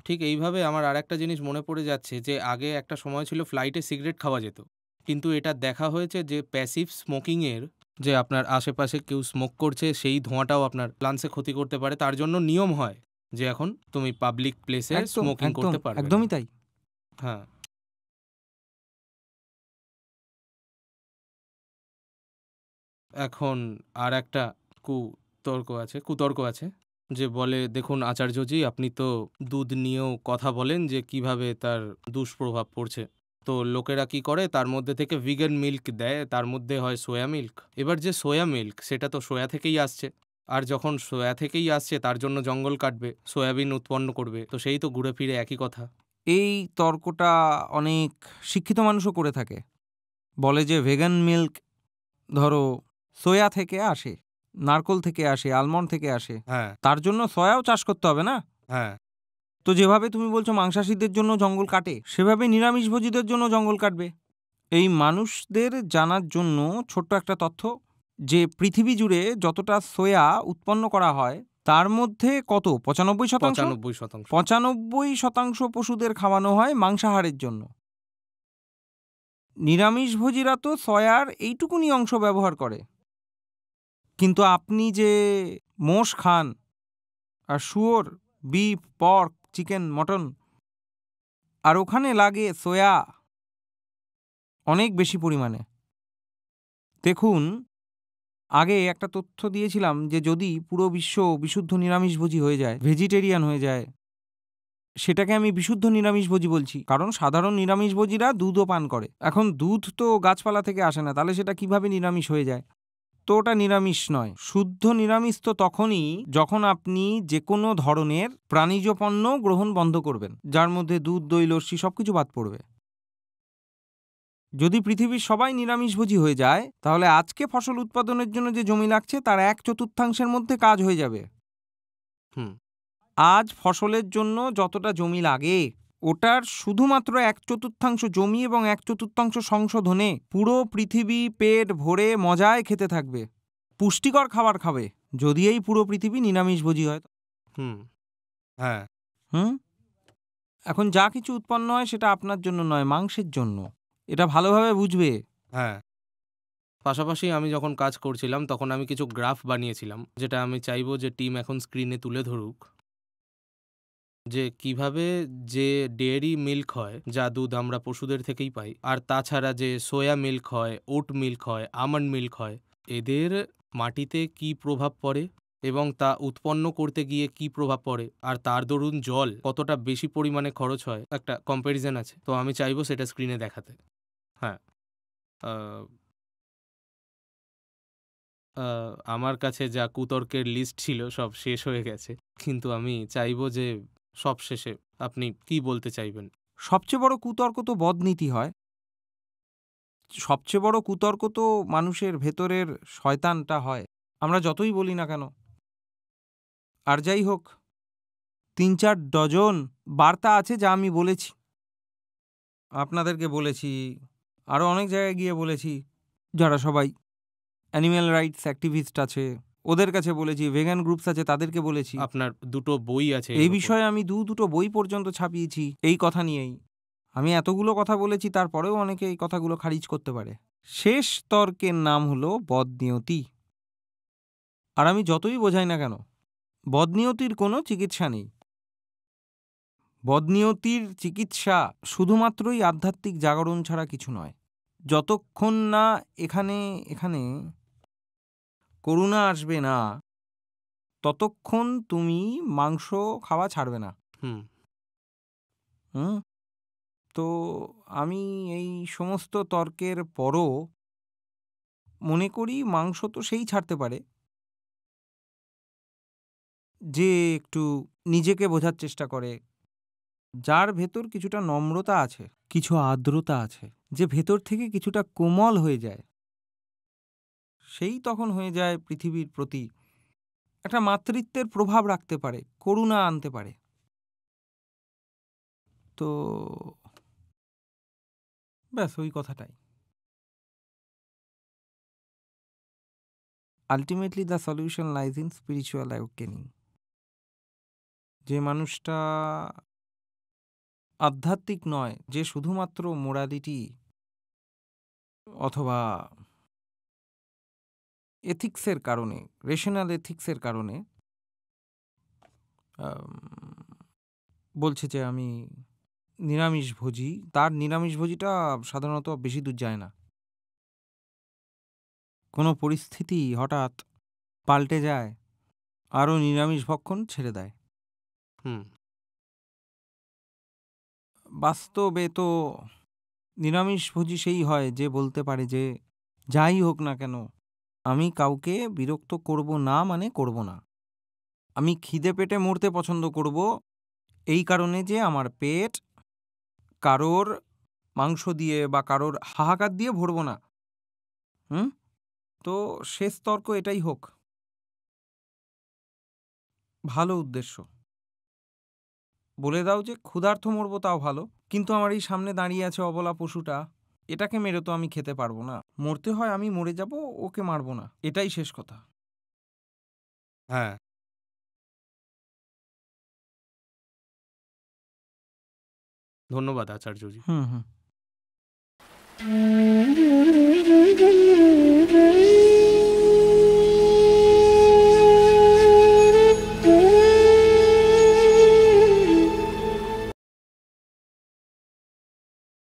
ঠিক এইভাবে আমার আরেকটা জিনিস মনে পড়ে যাচ্ছে যে আগে একটা সময় ছিল ফ্লাইটে সিগারেট খাওয়া যেত, কিন্তু এটা দেখা হয়েছে যে প্যাসিভ স্মোকিংয়ের, যে আপনার আশেপাশে কেউ স্মোক করছে সেই ধোঁয়াটাও আপনার লাংসে ক্ষতি করতে পারে, তার জন্য নিয়ম হয় যে এখন তুমি পাবলিক প্লেসে স্মোকিং করতে পারবে। একদমই তাই। হ্যাঁ। এখন আর একটা কুতর্ক আছে যে বলে, দেখুন আচার্যজি, আপনি তো দুধ নিয়েও কথা বলেন যে কিভাবে তার দুষ্প্রভাব পড়ছে, তো লোকেরা কি করে তার মধ্যে থেকে ভিগান মিল্ক দেয়, তার মধ্যে হয় সোয়া মিল্ক। এবার যে সোয়া মিল্ক সেটা তো সোয়া থেকেই আসছে, আর যখন সোয়া থেকেই আসছে তার জন্য জঙ্গল কাটবে, সয়াবিন উৎপন্ন করবে, তো সেই তো ঘুরে ফিরে একই কথা। এই তর্কটা অনেক শিক্ষিত মানুষও করে থাকে। বলে যে ভেগান মিল্ক ধরো সোয়া থেকে আসে, নারকোল থেকে আসে, আলমন্ড থেকে আসে, হ্যাঁ, তার জন্য সয়াও চাষ করতে হবে না? হ্যাঁ, তো যেভাবে তুমি বলছো মাংসাশীদের জন্য জঙ্গল কাটে, সেভাবে নিরামিষভোজীদের জন্য জঙ্গল কাটবে। এই মানুষদের জানার জন্য ছোট্ট একটা তথ্য, যে পৃথিবী জুড়ে যতটা সোয়া উৎপন্ন করা হয় তার মধ্যে কত 95%? 95%। 95% পশুদের খাওয়ানো হয় মাংসাহারের জন্য। নিরামিষভোজীরা তো সয়ার এইটুকুনি অংশ ব্যবহার করে। কিন্তু আপনি যে মোষ খান আর শুয়োর, বিফ, পর্ক, চিকেন, মটন, আর ওখানে লাগে সোয়া অনেক বেশি পরিমাণে। দেখুন, আগে একটা তথ্য দিয়েছিলাম যে যদি পুরো বিশ্ব বিশুদ্ধ নিরামিষভোজী হয়ে যায়, ভেজিটেরিয়ান হয়ে যায়, সেটাকে আমি বিশুদ্ধ নিরামিষভোজী বলছি, কারণ সাধারণ নিরামিষভোজীরা দুধও পান করে। এখন দুধ তো গাছপালা থেকে আসে না, তাহলে সেটা কিভাবে নিরামিষ হয়ে যায়? তো ওটা নিরামিষ নয়। শুদ্ধ নিরামিষ তো তখনই যখন আপনি যে কোনো ধরনের প্রাণীজ পণ্য গ্রহণ বন্ধ করবেন, যার মধ্যে দুধ, দই, লস্যি সবকিছু বাদ পড়বে। যদি পৃথিবীর সবাই নিরামিষভোজী হয়ে যায়, তাহলে আজকে ফসল উৎপাদনের জন্য যে জমি লাগছে তার 1/4 মধ্যে কাজ হয়ে যাবে। হুম, আজ ফসলের জন্য যতটা জমি লাগে, ওটার শুধুমাত্র 1/4 জমি এবং 1/4 সংশোধনে পুরো পৃথিবী পেট ভরে মজায় খেতে থাকবে, পুষ্টিকর খাবার খাবে, যদি এই পুরো পৃথিবী নিরামিষভোজী হয়। হুম, হ্যাঁ, হুম এখন যা কিছু উৎপন্ন হয় সেটা আপনার জন্য নয়, মাংসের জন্য। এটা ভালোভাবে বুঝবে। হ্যাঁ। পাশাপাশি আমি যখন কাজ করছিলাম তখন আমি কিছু গ্রাফ বানিয়েছিলাম, যেটা আমি চাইবো যে টিম এখন স্ক্রিনে তুলে ধরুক। যে কিভাবে যে ডেয়ারি মিল্ক হয়, যা দুধ আমরা পশুদের থেকেই পাই, আর তাছাড়া যে সোয়া মিল্ক হয়, ওট মিল্ক হয়, আমন্ড মিল্ক হয়, এদের মাটিতে কি প্রভাব পড়ে এবং তা উৎপন্ন করতে গিয়ে কি প্রভাব পড়ে, আর তার দরুন জল কতটা বেশি পরিমাণে খরচ হয়, একটা কম্প্যারিজন আছে। তো আমি চাইবো সেটা স্ক্রিনে দেখাতে। হ্যাঁ, আহ, আমার কাছে যা কুতর্কের লিস্ট ছিল সব শেষ হয়ে গেছে, কিন্তু আমি চাইবো যে সবশেষে আপনি কি বলতে চাইবেন? সবচেয়ে বড় কুতর্ক তো বদনীতি হয়। সবচেয়ে বড় কুতর্ক তো মানুষের ভেতরের শয়তানটা হয়, আমরা যতই বলি না কেন। আর যাই হোক, 3-4 ডজন বার্তা আছে যা আমি বলেছি, আপনাদেরকে বলেছি, আরও অনেক জায়গায় গিয়ে বলেছি, যারা সবাই অ্যানিম্যাল রাইটস অ্যাক্টিভিস্ট আছে ওদের কাছে বলেছি, ভেগান গ্রুপস আছে তাদেরকে বলেছি। আপনার দুটো বই আছে এই এর ওপর। বিষয়ে আমি দুটো বই পর্যন্ত ছাপিয়েছি এই কথা নিয়েই। আমি এতগুলো কথা বলেছি, তারপরেও অনেকে এই কথাগুলো খারিজ করতে পারে। শেষ তর্কের নাম হলো বদনিয়তি। আর আমি যতই বোঝাই না কেন, বদনিয়তির কোনো চিকিৎসা নেই। বদনিয়তির চিকিৎসা শুধুমাত্রই আধ্যাত্মিক জাগরণ ছাড়া কিছু নয়। যতক্ষণ না এখানে এখানে করুণা আসবে না, ততক্ষণ তুমি মাংস খাওয়া ছাড়বে না। হুম, হুম তো আমি এই সমস্ত তর্কের পরও মনে করি মাংস তো সেই ছাড়তে পারে যে একটু নিজেকে বোঝার চেষ্টা করে, যার ভেতর কিছুটা নম্রতা আছে, কিছু আর্দ্রতা আছে, যে ভেতর থেকে কিছুটা কোমল হয়ে যায়, সেই তখন হয়ে যায় পৃথিবীর প্রতি একটা মাতৃত্বের প্রভাব রাখতে পারে, করুণা আনতে পারে। তো ব্যাস ওই কথাটাই। Ultimately the solution lies in spiritual awakening. যে মানুষটা আধ্যাত্মিক নয়, যে শুধুমাত্র মোরালিটি অথবা এথিক্সের কারণে, রেশনাল এথিক্সের কারণে বলছে যে আমি নিরামিষভোজী, তার নিরামিষভোজীটা সাধারণত বেশি দূর যায় না। কোনো পরিস্থিতি হঠাৎ পাল্টে যায়, আরও নিরামিষ ভক্ষণ ছেড়ে দেয়। হুম, বাস্তবে তো নিরামিষভোজী সেই হয় যে বলতে পারে যে যাই হোক না কেন, আমি কাউকে বিরক্ত করব না, মানে করব না। আমি খিদে পেটে মরতে পছন্দ করব, এই কারণে যে আমার পেট কারোর মাংস দিয়ে বা কারোর হাহাকার দিয়ে ভরবো না। হুম? তো শেষ তর্ক এটাই হোক। ভালো উদ্দেশ্য। বলে দাও যে ক্ষুধার্ত মরবো তাও ভালো। কিন্তু আমার এই সামনে দাঁড়িয়ে আছে অবলা পশুটা। এটাকে মেরে তো আমি খেতে পারবো না। মরতে হয় আমি মরে যাবো, ওকে মারবো না। এটাই শেষ কথা। হ্যাঁ, ধন্যবাদ আচার্যজি। হুম, হুম।